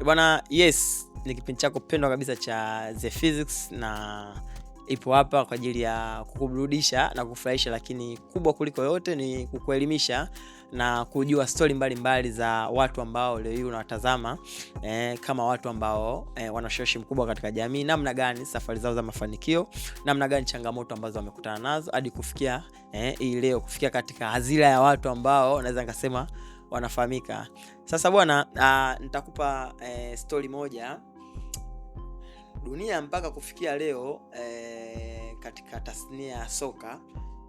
Bwana, yes, ni kipindi chako pendwa kabisa cha The Physics, na ipo hapa kwa ajili ya kukuburudisha na kukufurahisha, lakini kubwa kuliko yote ni kukuelimisha na kujua story mbalimbali za watu ambao leo hii unawatazama kama watu ambao wana ushawishi mkubwa katika jamii, namna gani safari zao za mafanikio, namna gani changamoto ambazo wamekutana nazo hadi kufikia hii leo, kufikia katika hazira ya watu ambao naweza nikasema wanafahamika. Sasa bwana, nitakupa story moja. Dunia mpaka kufikia leo katika tasnia ya soka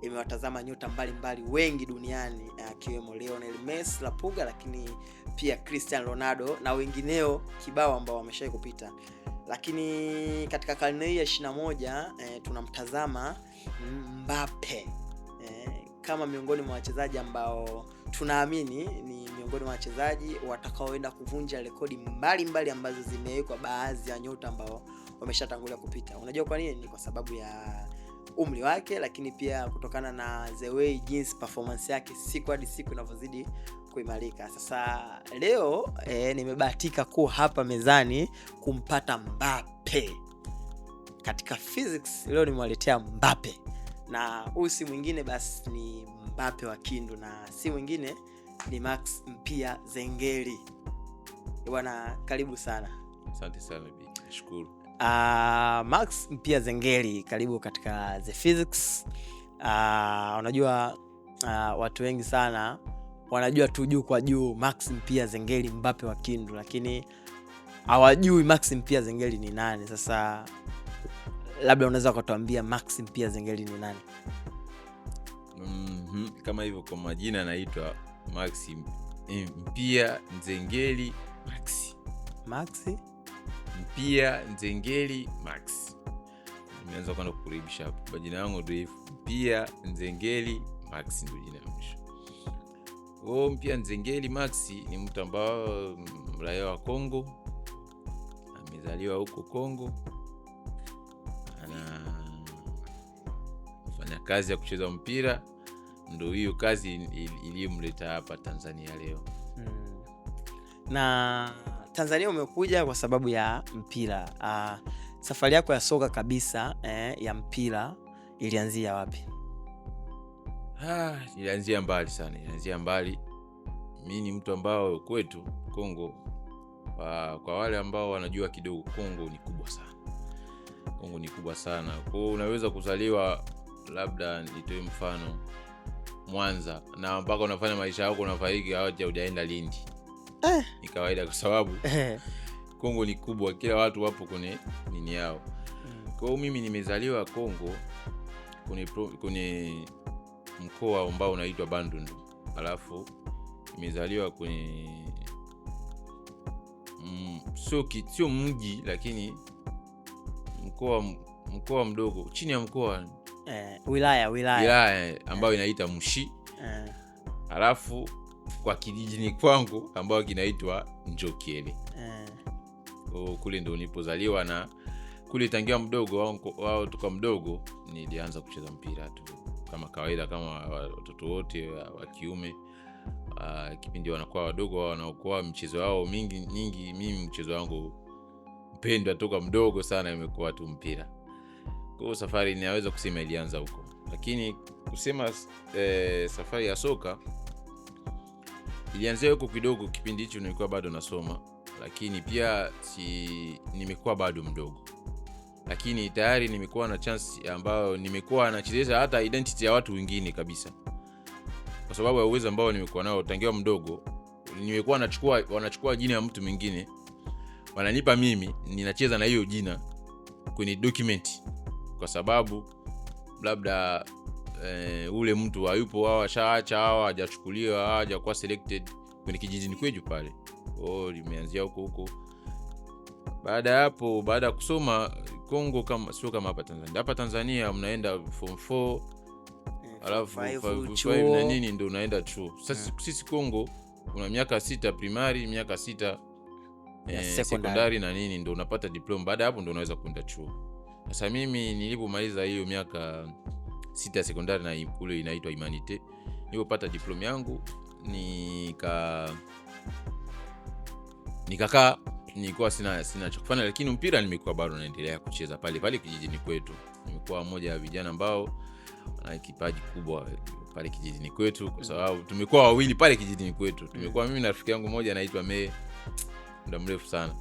imewatazama nyota mbalimbali wengi duniani, akiwemo Lionel Messi la Puga, lakini pia Cristiano Ronaldo na wengineo kibao ambao wameshawahi kupita. Lakini katika karne hii ya 21 tunamtazama Mbappe kama miongoni mwa wachezaji ambao tunaamini ni miongoni mwa wachezaji watakaoenda kuvunja rekodi mbalimbali ambazo zimewekwa baadhi ya nyota ambao wameshatangulia kupita. Unajua kwa nini? Ni kwa sababu ya umri wake, lakini pia kutokana na the way jinsi performance yake siku hadi siku inavyozidi kuimarika. Sasa leo nimebahatika kuwa hapa mezani kumpata Mbappe. Katika Physics leo nimewaletea Mbappe, na huyu si mwingine basi ni Mbappe wa Kindu, na si mwingine ni Max Mpia Zengeli. Bwana, karibu sana. Asante sana bibi, nashukuru. Max Mpia Zengeli, karibu katika The Physics. Unajua watu wengi sana wanajua tu juu kwa juu Max Mpia Zengeli Mbappe wa Kindu, lakini hawajui Max Mpia Zengeli ni nani. Sasa labda unaweza kutuambia Max Mpia Zengeli ni nani? Kama hivyo kwa majina naitwa Max Mpia Zengeli Max Mpia Zengeli Max. Nimeanza kwenda kukuribisha hapo. Majina yangu ndio Mpia Zengeli Max ndio jina la mwisho. Mpia Zengeli Max ni mtu ambao raia wa Kongo. Amezaliwa huko Kongo. Anafanya kazi ya kucheza mpira. Ndio hiyo kazi iliyomleta hapa Tanzania leo. Na Tanzania umekuja kwa sababu ya mpira. Safari yako ya soka kabisa ya mpira ilianzia wapi? Ilianzia mbali sana. Ilianzia mbali. Mimi ni mtu ambao kwetu Kongo, kwa wale ambao wanajua kidogo, Kongo ni kubwa sana. Kongo ni kubwa sana. Kwa hiyo unaweza kuzaliwa, labda nitoe mfano, Mwanza, na mpaka unafanya maisha yako unafariki hujaenda Lindi. Ni kawaida kwa sababu Kongo ni kubwa, kila watu wapo kwenye nini yao. Kwa hiyo mimi nimezaliwa Kongo kwenye mkoa ambao unaitwa Bandundu. Alafu nimezaliwa kwenye sio mji, lakini mkoa mdogo chini ya mkoa, wilaya ambayo inaita Mushi. Alafu kwa kijijini kwangu ambao kinaitwa Njokiele. Kule ndio nilipozaliwa, na kule tangia mdogo wao toka mdogo nilianza kucheza mpira tu kama kawaida, kama watoto wote wa kiume. Kipindi wanakuwa wadogo wanaokuwa mchezo wao nyingi, mimi mchezo wangu mpendwa toka mdogo sana imekuwa tu mpira. Kwa hiyo safari ninaweza kusema ilianza huko, lakini kusema safari ya soka ilianzia huko kidogo. Kipindi hicho nilikuwa bado nasoma, lakini pia nimekuwa bado mdogo, lakini tayari nimekuwa na chance ambayo nimekuwa nachezesha hata identity ya watu wengine kabisa, kwa sababu ya uwezo ambao nimekuwa nao tangia mdogo. Nimekuwa wanachukua jina ya mtu mwingine, wananipa mimi, ninacheza na hiyo jina kwenye document, kwa sababu labda ule mtu hayupo, hawashaacha, hajachukuliwa, hajakuwa selected kwenye kijijini kwetu pale. Limeanzia huko. Baada ya hapo, baada ya kusoma Kongo, kama sio kama hapa Tanzania. Hapa Tanzania mnaenda form 4, alafu 5 na nini ndio unaenda chuo. Sasa sisi Kongo kuna miaka 6 primary, miaka 6 secondary na nini ndio unapata diploma. Baada hapo ndio unaweza kwenda chuo. Sasa mimi nilipomaliza hiyo miaka 6 secondary na kule inaitwa Humanite, nilipopata diploma yangu nikakaa nilikuwa sina cha kufanya, lakini mpira nimekuwa bado naendelea kucheza pale kijijini kwetu. Nimekuwa mmoja wa vijana ambao wana kipaji kubwa pale kijijini kwetu, kwa sababu tumekuwa wawili pale kijijini kwetu. Tumekuwa mimi na rafiki yangu mmoja anaitwa May, muda mrefu sana,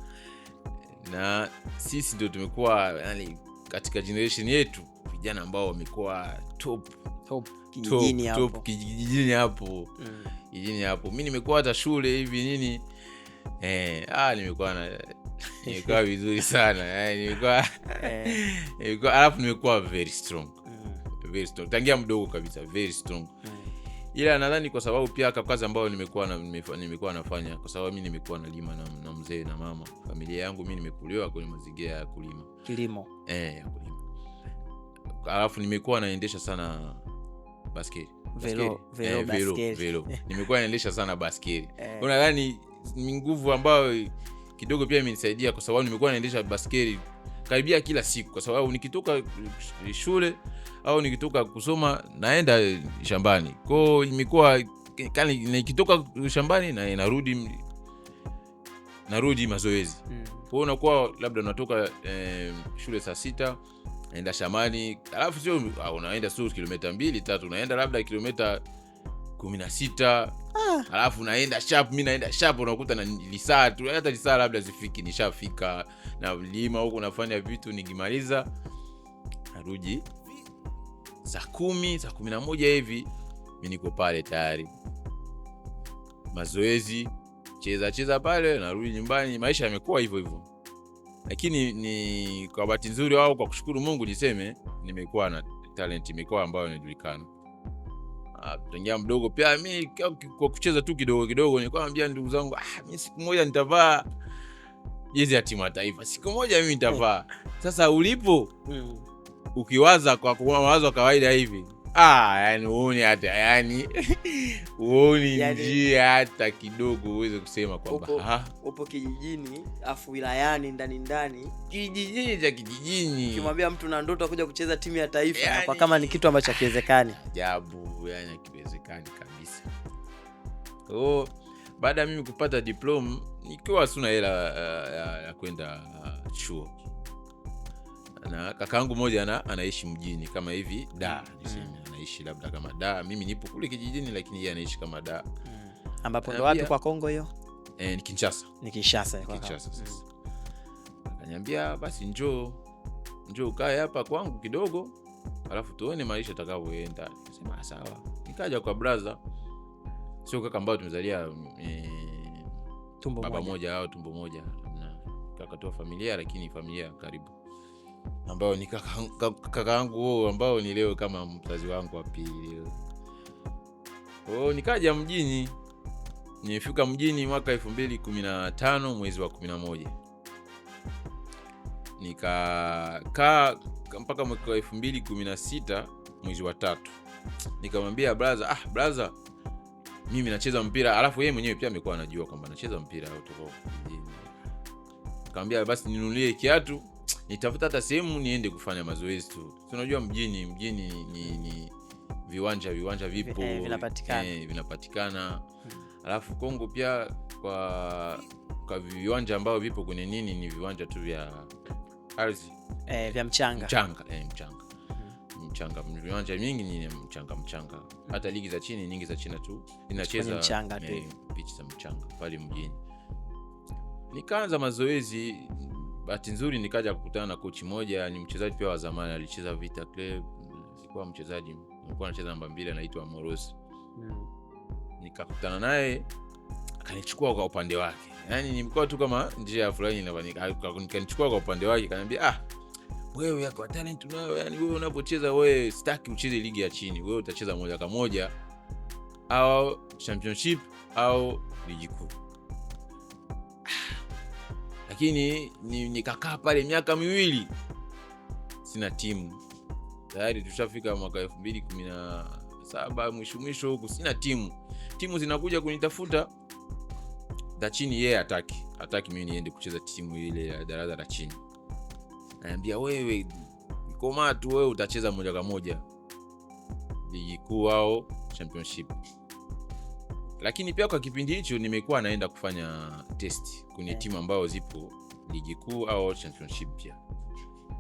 na sisi ndio tumekuwa yani katika generation yetu vijana ambao wamekuwa top kijijini hapo. Kijijini hapo mimi nimekuwa hata shule hivi nini nimekuwa vizuri sana yani nimekuwa alafu nimekuwa very strong tangia mdogo kabisa, very strong. Ila nadhani kwa sababu pia kazi ambayo nimekuwa nafanya, kwa sababu mimi nimekuwa nalima na mzee na mama, familia yangu mimi nimekuliwa kwenye mazingira ya kilimo ya kulima. Alafu nimekuwa naendesha sana baskeli. Velo. Nimekuwa naendesha sana baskeli. Unadhani ni nguvu ambayo kidogo pia imenisaidia, kwa sababu nimekuwa naendesha baskeli karibia kila siku, kwa sababu nikitoka shule au nikitoka kusoma naenda shambani. Kwa hiyo imekuwa nikitoka shambani na narudi mazoezi. Kwa hiyo unakuwa labda unatoka shule saa 6 naenda shambani, alafu sio unaenda kilomita 2-3, unaenda labda kilomita 16. Alafu naenda sharp, mimi naenda sharp, unakuta na lisaa tu, hata lisaa labda zifiki, nishafika na mlima huko, nafanya vitu, nikimaliza narudi saa 10, saa 11 hivi mimi niko pale tayari mazoezi, cheza pale, narudi nyumbani. Maisha yamekuwa hivyo. Lakini ni kwa bahati nzuri au kwa kushukuru Mungu niseme, nimekuwa na talent imekuwa ambayo inajulikana. Tangia mdogo pia mimi kwa kucheza tu kidogo nilikuwa naambia ndugu zangu, mimi siku moja nitavaa jezi ya timu ya taifa, siku moja mimi nitavaa. Sasa ulipo ukiwaza kwa mawazo kawaida hivi, yani uone hata uone njia hata kidogo uweze kusema kwamba upo kijijini afu wilayani ndani kijijini cha kijijini, ukimwambia mtu na ndoto kuja kucheza timu ya taifa kwa kama ni kitu ambacho hakiwezekani. Ajabu, yani hakiwezekani kabisa. Baada ya mimi kupata diploma, nikiwa sina hela ya kwenda chuo, na kakaangu mmoja anaishi mjini kama hivi anaishi labda kama mimi nipo kule kijijini, lakini yeye anaishi kama ambapo ndo wapi kwa Kongo hiyo? Ni Kinshasa. Sasa akaniambia basi njoo kae hapa kwangu kidogo, alafu tuone maisha takavyoenda. Nikasema sawa. Nikaja kwa brother, sio kaka ambao tumezalia baba moja au tumbo moja, na kaka tu familia, lakini familia karibu, ambao ni kaka yangu ambao ni leo kama mzazi wangu wa pili. Nikaja mjini. Nilifika mjini mwaka 2015 mwezi wa 11. Nikakaa mpaka mwaka 2016 mwezi wa 3. Nikamwambia brother, mimi nacheza mpira, alafu yeye mwenyewe pia amekuwa anajua kwamba nacheza mpira au toko mjini. Nikamwambia basi ninunulie kiatu, nitafuta hata sehemu niende kufanya mazoezi tu. Unajua mjini ni viwanja vipo vinapatikana. Alafu Kongo pia kwa viwanja ambao vipo kwenye ni viwanja tu vya ardhi vya mchanga. Viwanja mingi ni mchanga. Hata ligi za chini nyingi za China tu inacheza pitch za mchanga pale mjini. Nikaanza mazoezi. Bahati nzuri nikaja kukutana na coach mmoja, ni mchezaji pia wa zamani, alicheza Vita Club, alikuwa mchezaji, alikuwa anacheza namba 2, anaitwa Moros. Nikakutana naye, akanichukua kwa upande wake. Yaani nilikuwa tu kama njia fulani nikanichukua kwa upande wake, akaniambia wewe yako talent unayo, yani wewe unapocheza wewe sitaki ucheze ligi ya chini, wewe utacheza moja kwa moja au championship au ligi kuu. Lakini nikakaa pale miaka 2 sina timu. Tayari tushafika mwaka 2017 mwisho huko, sina timu. Timu zinakuja kunitafuta da chini, yeye hataki mimi niende kucheza timu ile ya daraja la chini. Ananiambia wewe koma tu, wewe utacheza moja kwa moja ligi kuu au championship. Lakini pia kwa kipindi hicho nimekuwa naenda kufanya test kwenye timu ambazo zipo ligi kuu au championship pia.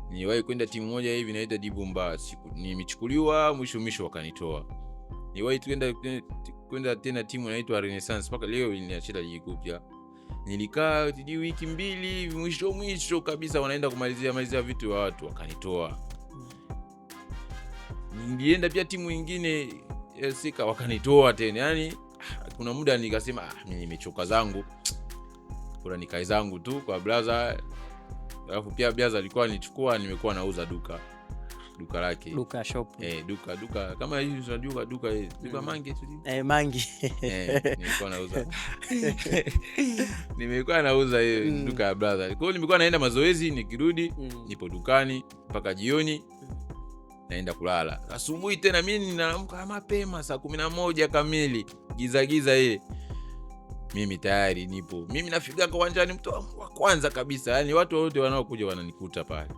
Niliwahi kwenda timu moja hivi inaitwa Dibumba, nimechukuliwa mwisho wakanitoa. Niliwahi kwenda tena timu inaitwa Renaissance, mpaka leo inacheza ligi kuu pia. Nilikaa wiki 2 mwisho kabisa wanaenda kumalizia vitu wa watu wakanitoa. Nilienda pia timu nyingine Sika wakanitoa tena. Yani kuna muda nikasema mimi nimechoka zangu. Bora nikae zangu tu kwa brother. Alafu pia brother alikuwa anichukua, nimekuwa nauza duka lake. Duka shop. Duka kama hivi tunajua duka Mange tu. Mange. Nilikuwa nauza. Nimekuwa nauza hiyo duka ya brother. Kwa hiyo nimekuwa naenda mazoezi, nikirudi nipo dukani mpaka jioni naenda kulala. Asubuhi tena mimi ninaamka mapema saa 11 kamili. Giza mimi tayari nipo. Mimi nafika kwa uwanjani mtu wa kwanza kabisa. Yaani watu wote wanaokuja wananikuta pale.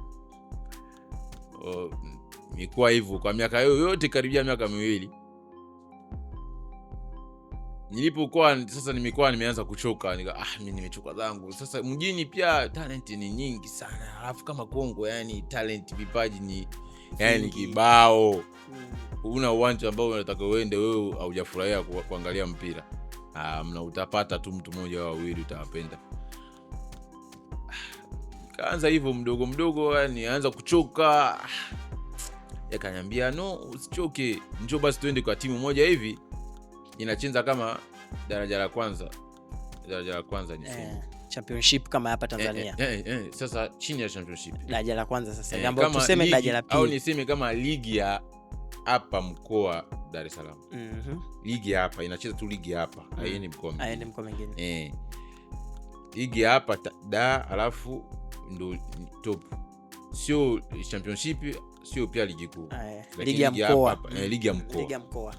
Nimekuwa hivyo kwa miaka yote, karibia miaka 2. Nilipokuwa sasa nimekuwa nimeanza kuchoka, mimi nimechoka zangu. Sasa mjini pia talent ni nyingi sana. Alafu kama Kongo, yani talent, vipaji ni yani kibao. Una uwanja ambao unataka uende wewe haujafurahia kuangalia mpira. Utapata tu mtu mmoja au wawili utawapenda. Kaanza hivyo mdogo, yani anza kuchoka. Yakaniambia no, usichoke. Njoo basi tuende kwa timu moja hivi inacheza kama daraja la kwanza niseme. Championship kama hapa Tanzania. Sasa chini ya championship. Daraja la kwanza sasa. Jambo tuseme daraja la pili. Au niseme kama ligi ya hapa mkoa Dar es Salaam. Ligi hapa inacheza tu ligi hapa. Haiendi mkoa mwingine. Ligi hapa alafu ndo top. Sio championship, sio pia ligi kuu. Ligi ya mkoa. Ligi ya mkoa.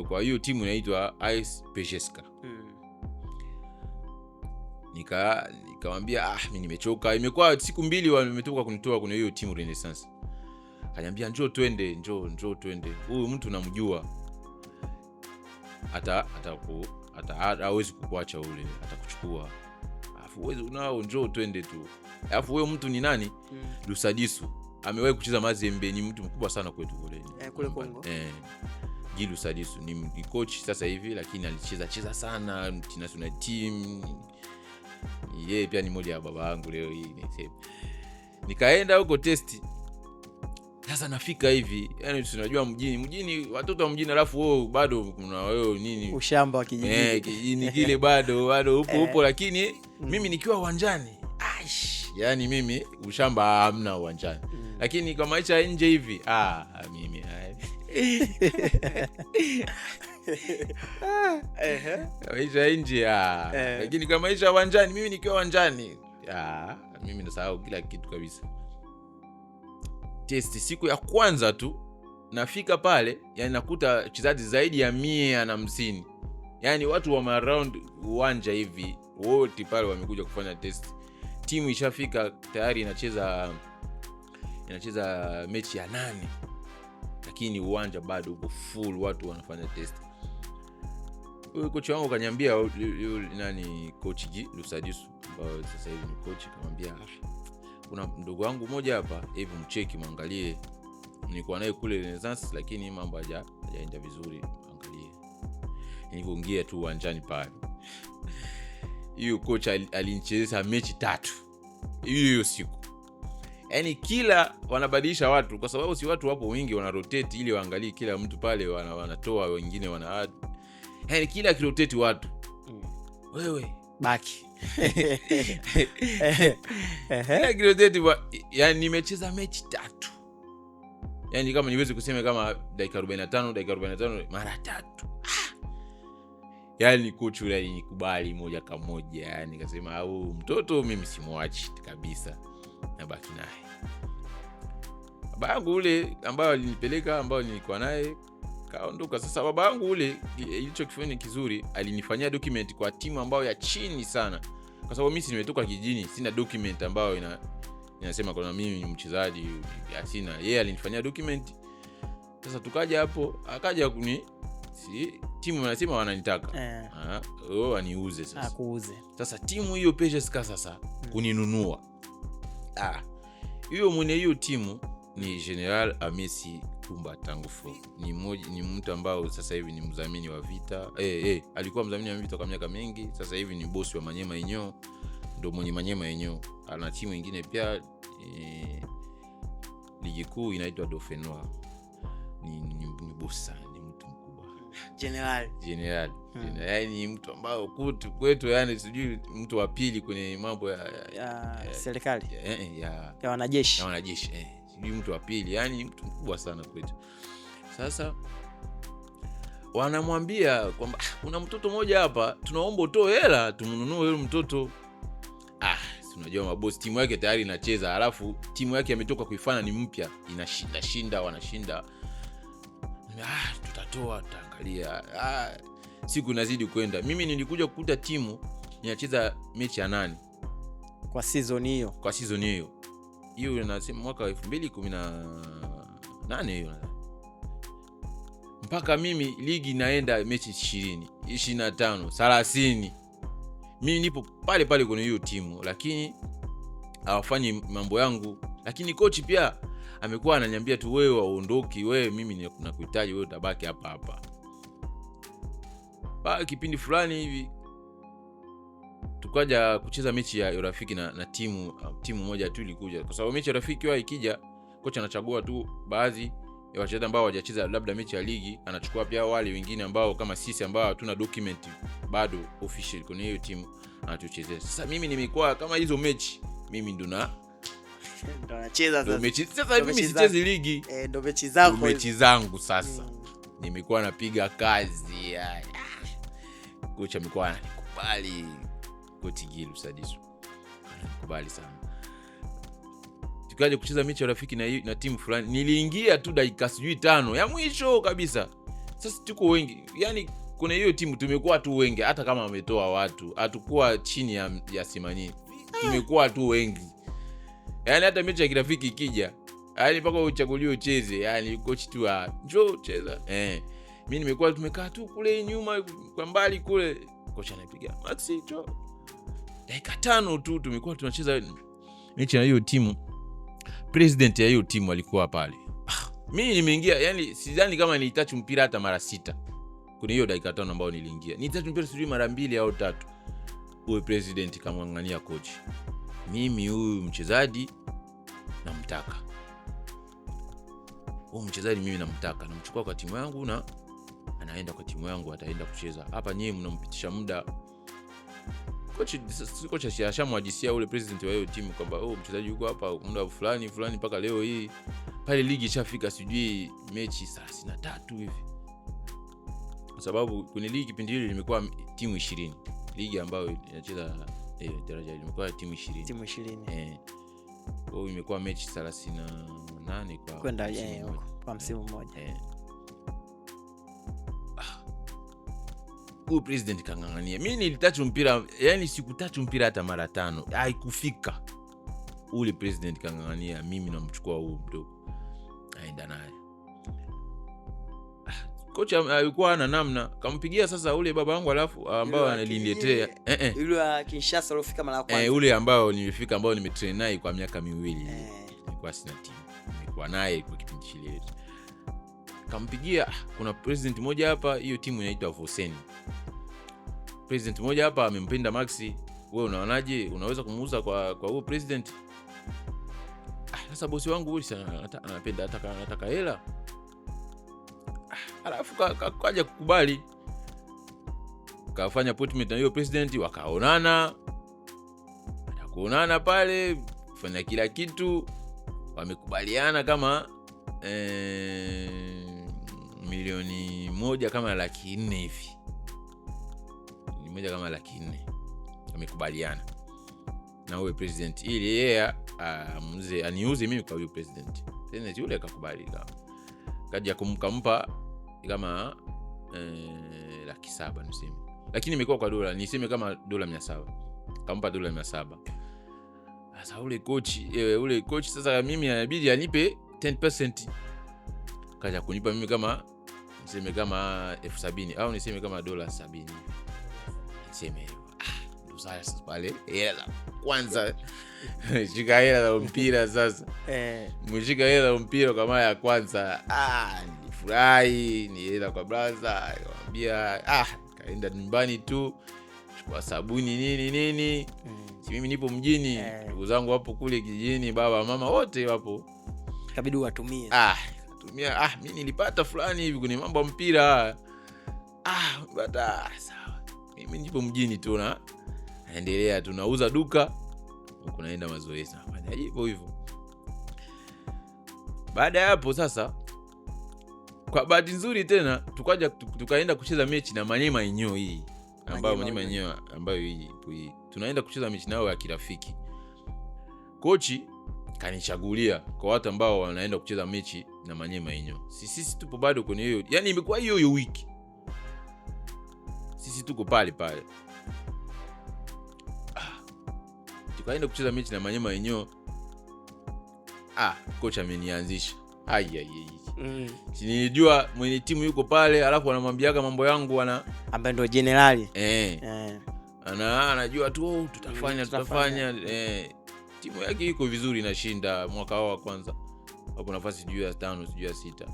Kwa hiyo timu inaitwa AS Pesheska. Nikamwambia mimi nimechoka. Imekuwa siku 2 wametoka kunitoa kwenye hiyo timu Renaissance. Akaniambia njoo twende. Huyu mtu namjua. Hawezi kukuacha ule, atakuchukua. Alafu wewe unao, njoo twende tu. Alafu wewe mtu ni nani? Lusadisu. Amewahi kucheza Mazembe, ni mtu mkubwa sana kwetu kule Kongo. Gilu Sadisu ni coach sasa hivi, lakini alicheza sana national team. Yeye pia ni mmoja wa baba yangu leo hii nisema. Nikaenda huko testi. Sasa nafika hivi, yani tunajua mjini watoto wa mjini, alafu wewe bado kuna wewe nini ushamba wa kijiji. Kijiji kile bado upo lakini mimi nikiwa uwanjani. Yani mimi ushamba hamna uwanjani. Lakini kwa maisha nje hivi mimi maisha nje lakini kwa maisha uwanjani, mimi nikiwa uwanjani mimi nasahau kila kitu kabisa. Test siku ya kwanza tu nafika pale, yani nakuta wachezaji zaidi ya 150. Yani watu wa around uwanja hivi wote pale wamekuja kufanya test. Timu ishafika tayari inacheza mechi ya 8. Lakini uwanja bado uko full, watu wanafanya test. Huyo coach wangu kaniambia, coach Lusadisu ambao sasa hivi ni coach, kamwambia kuna mdogo wangu mmoja hapa, hebu mcheki muangalie. Nilikuwa naye kule Renaissance lakini mambo hajaenda vizuri, angalie. Nilipoingia tu uwanjani pale, hiyo coach alinichezesha mechi 3 hiyo siku. Yaani kila wanabadilisha watu, kwa sababu si watu wapo wengi, wana rotate ili waangalie kila mtu pale, wanatoa wengine wana add. Yaani kila kirotate watu. Wewe baki. Kirotate yani nimecheza mechi 3. Yaani kama niweze kusema kama dakika 45 mara 3. Yaani coach yule alikubali moja kwa moja, yani akasema mtoto mimi simwachi kabisa, nabaki naye. Baba yangu ule ambaye alinipeleka, ambao nilikuwa naye, kaondoka. Sasa baba yangu ule ilichokifanya kizuri, alinifanyia document kwa timu ambayo ya chini sana, kwa sababu mimi nimetoka kijijini, sina document ambayo inasema kwa mimi ni mchezaji, sina. Yeye alinifanyia document. Sasa tukaja hapo, akaja timu wanasema wananitaka waniuze sasa. Akuuze. Sasa timu hiyo PSG sasa kuninunua. Hiyo mwenye hiyo timu ni General Amesi Kumba Tangufo. Ni mtu ambao sasa hivi ni mdhamini wa Vita. Alikuwa mdhamini wa Vita kwa miaka mingi. Sasa hivi ni bosi wa Manyema Yenyewe. Ndio mwenye Manyema Yenyewe. Ana timu nyingine pia ligi kuu inaitwa Dauphin Noir. Ni bosi, ni mtu mkubwa. General. Yaani mtu ambao kwetu yani sijui mtu wa pili kwenye mambo ya serikali. Ya wanajeshi. Sijui mtu wa pili, yani mtu mkubwa sana kwetu. Sasa wanamwambia kwamba kuna mtoto mmoja hapa, tunaomba utoe hela tumnunue yule mtoto. Unajua mabosi timu yake tayari inacheza, alafu timu yake ametoka kuifanya ni mpya, wanashinda. Tutatoa, tutaangalia. Siku inazidi kwenda. Mimi nilikuja kukuta timu inacheza mechi ya 8 kwa season hiyo. Hiyo inasema mwaka 2018 hiyo. Mpaka mimi ligi inaenda mechi 20, 25, 30. Mimi nipo pale kwenye hiyo timu, lakini hawafanyi mambo yangu. Lakini coach pia amekuwa ananiambia tu, wewe waondoki, wewe mimi nakuhitaji, wewe utabaki hapa. Kipindi fulani hivi tukaja kucheza mechi ya urafiki na timu moja tu ilikuja. Kwa sababu mechi ya urafiki wao ikija, kocha anachagua tu baadhi ya wachezaji ambao hawajacheza labda mechi ya ligi, anachukua pia wale wengine ambao kama sisi ambao hatuna document bado official kwenye hiyo timu anatuchezea. Sasa mimi nimekuwa kama hizo mechi mimi ndo nacheza sasa. Sasa mimi sichezi ligi. Ndo mechi zangu sasa. Nimekuwa napiga kazi. Kocha amekuwa ananikubali. Coach Gilu Sadisu ananikubali sana. Tukaje kucheza mechi ya rafiki na timu fulani. Niliingia tu dakika 5 ya mwisho kabisa. Sasa tuko wengi. Yaani kuna hiyo timu tumekuwa tu wengi, hata kama wametoa watu. Hatakuwa chini ya 80. Tumekuwa tu wengi. Yaani hata mechi ya kirafiki ikija, yaani mpaka uchaguliwe ucheze, yaani coach tu njoo cheza. Mimi nimekuwa tumekaa tu kule nyuma kwa mbali kule, coach anapiga Maxi njoo. Dakika 5 tu tumekuwa tunacheza mechi na hiyo timu. President ya hiyo timu alikuwa pale. Mimi nimeingia, yaani sidhani kama nilitouch mpira hata mara 6 kwenye hiyo dakika 5 ambayo niliingia. Nilitouch mpira sijui mara 2 au 3. Huyo president kamwangania coach, mimi huyu mchezaji namtaka. Huyu mchezaji mimi namtaka, namchukua kwa timu yangu na anaenda kwa timu yangu, ataenda kucheza. Hapa nyewe mnampitisha muda. Coach ashamwajisia ule president wa hiyo timu kwamba mchezaji yuko hapa muda fulani mpaka leo hii. Pale ligi ishafika sijui mechi 33 hivi. Kwa sababu kwenye ligi kipindi hili limekuwa timu 20. Ligi ambayo inacheza daraja limekuwa timu 20. Kwa imekuwa mechi 38 kwa kwenda kwa msimu mmoja. Huyu president kangangania. Mimi nilitouch mpira, yani sikutouch mpira hata mara 5. Haikufika. Ule president kangangania, mimi namchukua huyu mdogo. Aenda naye. Kocha alikuwa ana namna, kampigia sasa ule baba wangu alafu ambao ananiletea yule wa Kinshasa alofika mara ya kwanza. Ule ambao nilifika ambao nimetrain naye kwa miaka 2. Nilikuwa sina timu. Nilikuwa naye kwa kipindi kile. Kampigia, kuna president mmoja hapa, hiyo timu inaitwa Voseni. President mmoja hapa amempenda Maxi, wewe unaonaje? Unaweza kumuuza kwa huyo president? Sasa bosi wangu huyu sana anapenda anataka hela. Alafu kaja kukubali. Kafanya appointment na hiyo president, wakaonana pale, kufanya kila kitu, wamekubaliana kama milioni 1 kama 400,000 hivi. Ni 1 kama 400,000. Wamekubaliana na huyo president ili yeye aniuze mimi kwa huyo president. President yule akakubali kaja kumpa kama 700,000 niseme. Lakini imekuwa kwa dola, niseme kama dola 700. Kampa dola 700. Sasa ule coach sasa mimi inabidi anipe 10%. Kaja kunipa mimi kama niseme kama 70,000 au niseme kama $70, niseme ndo sasa pale hela kwanza shika hela za mpira sasa. Mshika hela za mpira kwa mara ya kwanza, nilifurahi, ni hela kwa brother, nikamwambia kaenda nyumbani tu chukua sabuni nini. Si mimi nipo mjini, ndugu zangu wapo kule kijijini, baba mama wote wapo, ikabidi watumie. Tumia mimi nilipata fulani hivi kwenye mambo ya mpira. Sawa. Mimi nipo mjini tu na naendelea tunauza duka huko, naenda mazoezi nafanya hivyo. Baada ya hapo sasa, kwa bahati nzuri tena tukaenda kucheza mechi na Manyema Inyo hii ambayo Manyema Inyo ambayo hii tunaenda kucheza mechi nao ya kirafiki. Kochi kanichagulia kwa watu ambao wanaenda kucheza mechi na Manyema Inyo. Sisi tupo bado kwenye hiyo, yani imekuwa hiyo wiki sisi tuko pale tukaenda kucheza mechi na Manyema Inyo. Kocha amenianzisha. Si nilijua mwenye timu yuko pale, alafu anamwambiaga mambo yangu ambaye ndo generali. Anajua tu tutafanya. Timu yake iko vizuri, inashinda mwaka wao wa kwanza. Wako nafasi juu ya 5, juu ya 6.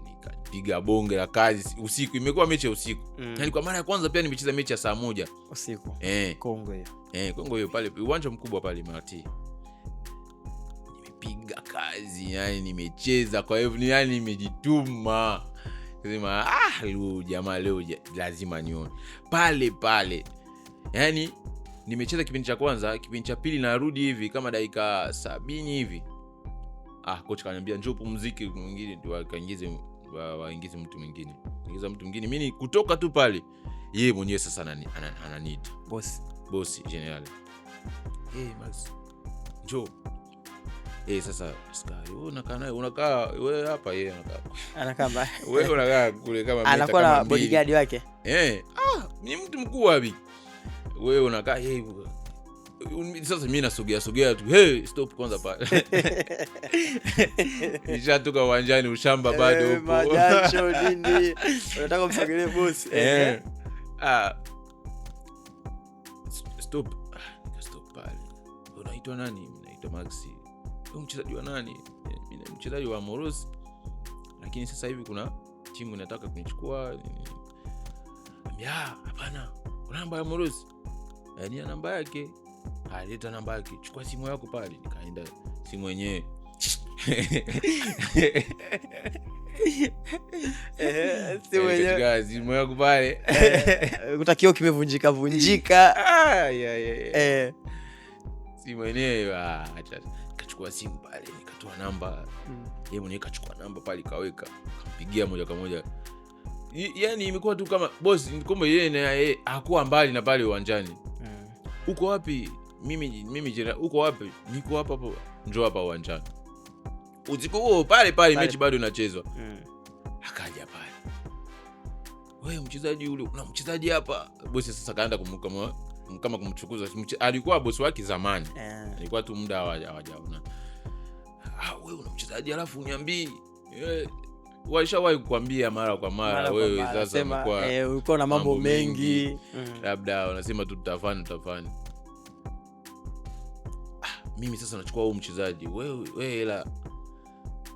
Nikapiga bonge la kazi usiku. Imekuwa mechi ya usiku. Yaani kwa mara ya kwanza pia nimecheza mechi ya saa 1 usiku. Kongo hiyo. Kongo hiyo pale uwanja mkubwa pale Marti. Nimepiga kazi, yani nimecheza, kwa hivyo yani nimejituma. Sema leo jamaa leo lazima nione. Pale. Yani nimecheza kipindi cha kwanza, kipindi cha pili narudi hivi kama dakika 70 hivi. Coach kaniambia njoo pumzike, mwingine ndio waingize mtu mwingine. Ingiza mtu mwingine. Mimi kutoka tu pale, yeye mwenyewe sasa ananiita. Boss general. Max. Njoo. Sasa Sky, unakaa wewe hapa, yeye anakaa mbaya. Wewe unakaa kule kama meta, anakuwa na bodyguard wake. Ni mtu mkuu wapi? Wewe unakaa sasa mimi nasogea tu. Stop kwanza pale. Nishatoka uwanjani, ushamba bado upo. Majacho nini? Unataka kumsogelee boss. Stop pale. Unaitwa nani? Naitwa Maxi. Wewe mchezaji wa nani? Mimi ni mchezaji wa Moros. Lakini sasa hivi kuna timu inataka kunichukua. Hapana. Kuna namba ya Moros. Ni namba yake. Aleta namba yake. Chukua simu yako pale. Nikaenda simu yenyewe. Simu yako pale. Kutakio kimevunjika. Simu yenyewe acha. Nikachukua simu pale, nikatoa namba. Yeye mwenyewe kachukua namba pale kaweka. Kampigia moja kwa moja. Yaani imekuwa tu kama boss, kumbe yeye hakuwa mbali na pale uwanjani. Uko wapi? Mimi jera, uko wapi? Niko hapa. Njoo hapa uwanjani. Usiku huo pale mechi bado inachezwa. Akaja pale. Wewe mchezaji yule, una mchezaji hapa. Boss sasa kaenda kama kumchukuza. Alikuwa boss wake zamani. Alikuwa tu muda hawajaona. Wewe una mchezaji alafu uniambii. Waishawahi kukwambia mara kwa mara wewe sasa umekuwa ulikuwa na mambo mengi. Labda unasema tu tutafanya. Mimi sasa nachukua huo mchezaji. Wewe hela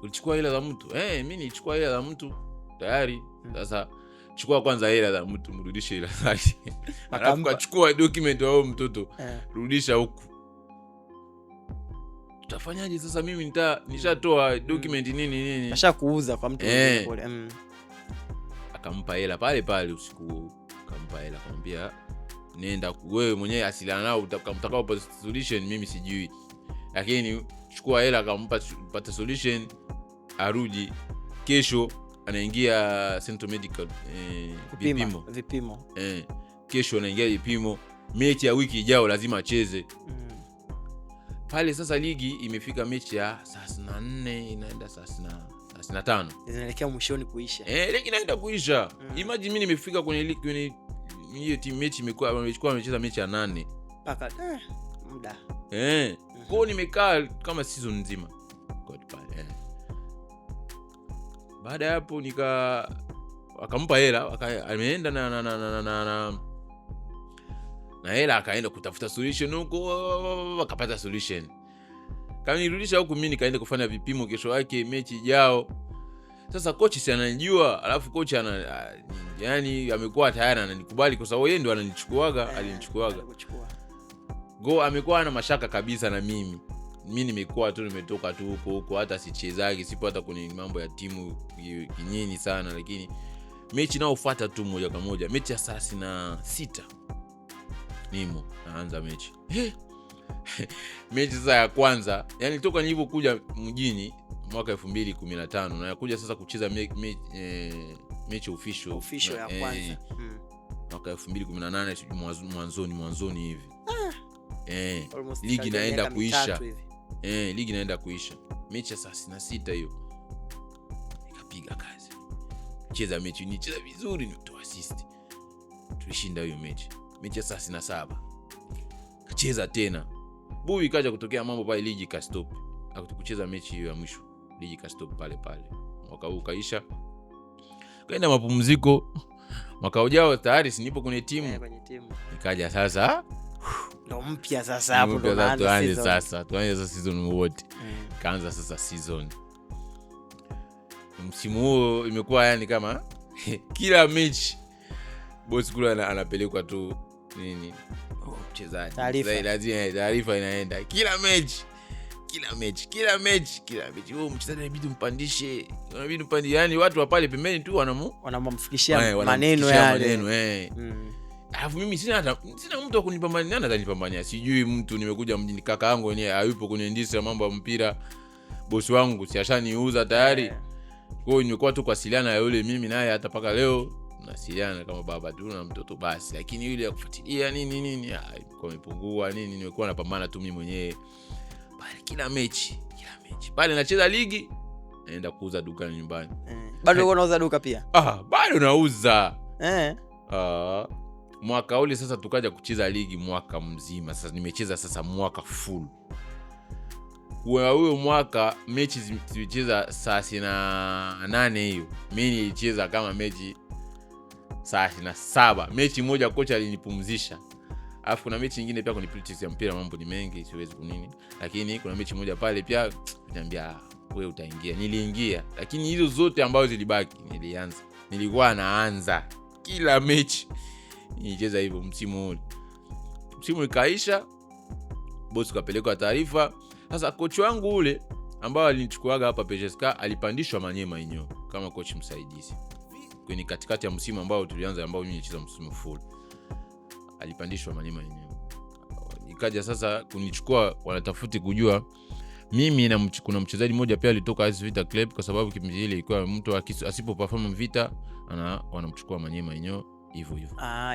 ulichukua hela za mtu? Mimi nilichukua hela za mtu tayari. Sasa chukua kwanza hela za mtu, mrudishe hela zake. Alafu kachukua document wa huyo mtoto. Rudisha huku. Tutafanyaje sasa? Mimi nishatoa document nini. Nashakuuza kwa mtu mwingine kule. Akampa hela pale usiku. Akampa hela, akamwambia nenda wewe mwenyewe asiliana nao, utakao solution mimi sijui. Lakini chukua hela, akampa pata solution, arudi kesho anaingia Central Medical vipimo. Kesho anaingia vipimo, mechi ya wiki ijayo lazima acheze. Pale sasa ligi imefika mechi ya 34 inaenda 35. Inaelekea mwishoni kuisha. Ligi inaenda kuisha. Imagine mimi nimefika kwenye ligi, kwenye hiyo timu mechi amecheza mechi ya 8 mpaka muda. Kwa nimekaa kama season nzima kwa pale. Baada ya hapo akampa hela, ameenda na hela, akaenda kutafuta solution huko, akapata solution. Kama nirudisha huko mimi nikaenda kufanya vipimo kesho yake mechi ijao. Sasa coach si ananijua, alafu coach yani amekuwa tayari ananikubali kwa sababu yeye ndo alinichukuaga. Go amekuwa na mashaka kabisa na mimi. Mimi nimekuwa tu nimetoka tu huko hata sichezagi, sipo hata kwenye mambo ya timu kinyini sana, lakini mechi inayofuata tu moja kwa moja, mechi ya saa 6 nimo naanza mechi. Mechi sasa ya kwanza, yani toka nilipokuja mjini mwaka 2015 na yakuja sasa kucheza mechi official ya kwanza. Mwaka 2018 mwanzoni hivi. Ligi inaenda kuisha. Ligi inaenda kuisha. Mechi ya saa 6 hiyo. Nikapiga kazi. Cheza mechi, nicheza vizuri, nitoa assist. Tulishinda hiyo mechi. Mechi ya saa 7. Kacheza tena. Bubi kaja kutokea mambo pale, ligi ka stop. Akutukucheza mechi hiyo ya mwisho. Ligi ka stop pale. Mwaka huu kaisha. Kaenda mapumziko. Mwaka ujao tayari sinipo kwenye timu. Nikaja sasa ndo mpya sasa, hapo ndo tuanze sasa season wote. Kaanza sasa season. Msimu huo imekuwa yani kama kila mechi boss kule anapelekwa tu nini mchezaji. Taarifa inaenda kila mechi. Wewe mchezaji inabidi umpandishe. Yani watu wa pale pembeni tu wanamfikishia maneno yale. Alafu mimi sina mtu wa kunipambania. Nani atanipambania? Sijui mtu. Nimekuja mjini, kaka yangu yenyewe hayupo kwenye industry ya mambo ya mpira. Bosi wangu si ashaniuza tayari. Kwa hiyo nimekuwa tu kuwasiliana na yule, mimi naye hata paka leo tunasiliana kama baba tu na mtoto basi. Lakini yule ya kufuatilia nini kwa imepungua nini, nimekuwa napambana tu mimi mwenyewe. Pale kila mechi. Pale nacheza ligi, naenda kuuza dukani nyumbani. Bado unauza duka pia? Bado nauza. Mwaka ule sasa tukaja kucheza ligi mwaka mzima. Sasa nimecheza sasa mwaka full. Kwa huyo mwaka mechi zilicheza saa 8 hiyo. Mimi nilicheza kama mechi saa 7. Mechi moja kocha alinipumzisha. Alafu kuna mechi nyingine pia kwenye politics ya mpira, mambo ni mengi siwezi kunini. Lakini kuna mechi moja pale pia niambia wewe utaingia. Niliingia. Lakini hizo zote ambazo zilibaki nilikuwa naanza kila mechi. Nicheza hivyo msimu ule. Msimu ikaisha, boss kapeleka taarifa. Sasa coach wangu ule ambao alinichukuaga hapa PSK alipandishwa Manyema Inyo kama coach msaidizi. Kwenye katikati ya msimu ambao tulianza, ambao mimi nilicheza msimu full. Alipandishwa Manyema Inyo. Ikaja sasa kunichukua, wanatafuti kujua mimi na kuna mchezaji mmoja pia alitoka AS Vita Club, kwa sababu kipindi ile ilikuwa mtu asipo perform Vita wanamchukua Manyema Inyo hivyo.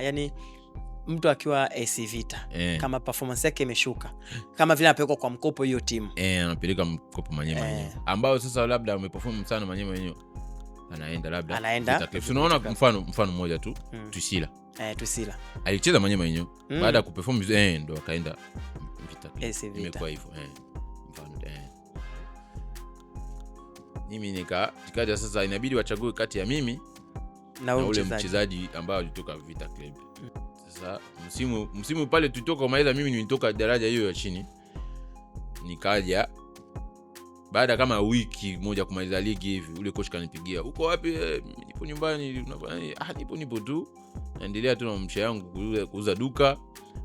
Yani mtu akiwa AC Vita kama performance yake imeshuka, kama vile anapelekwa kwa mkopo hiyo timu, anapeleka mkopo Manyema Inyo, ambao sasa labda ameperform sana Manyema Inyo, anaenda tunaona mfano mmoja tu. Twisila alicheza Manyema Inyo, baada ya kuperform ndo akaenda Vita. Imekuwa hivyo mfano mimi nikaja sasa inabidi wachague kati ya mimi na ule mchezaji ambao alitoka Vita Club. Sasa msimu pale tulitoka kumaliza, mimi nilitoka daraja hiyo ya chini, nikaja baada kama wiki moja kumaliza ligi hivi, ule coach kanipigia, uko wapi? Nipo nyumbani. Unafanya? Nipo tu naendelea tu na msha yangu kuuza duka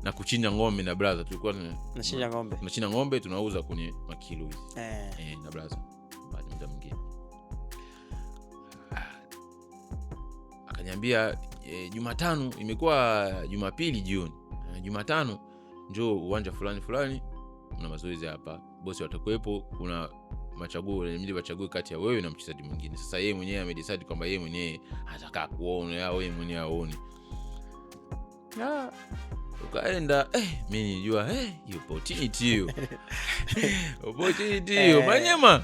na kuchinja ng'ombe na brother. Tulikuwa tunachinja ng'ombe tunauza kwenye makilo hivi na brother. Baada muda mwingine akaniambia Jumatano, imekuwa Jumapili jioni, Jumatano njoo uwanja fulani kuna mazoezi hapa, bosi watakuepo, kuna machaguo ili wachague kati ya wewe na mchezaji mwingine. Sasa yeye mwenyewe amedecide kwamba yeye mwenyewe hataka kuona au yeye mwenyewe aone. Ukaenda mimi nilijua hiyo opportunity hiyo. Opportunity hiyo Manyema.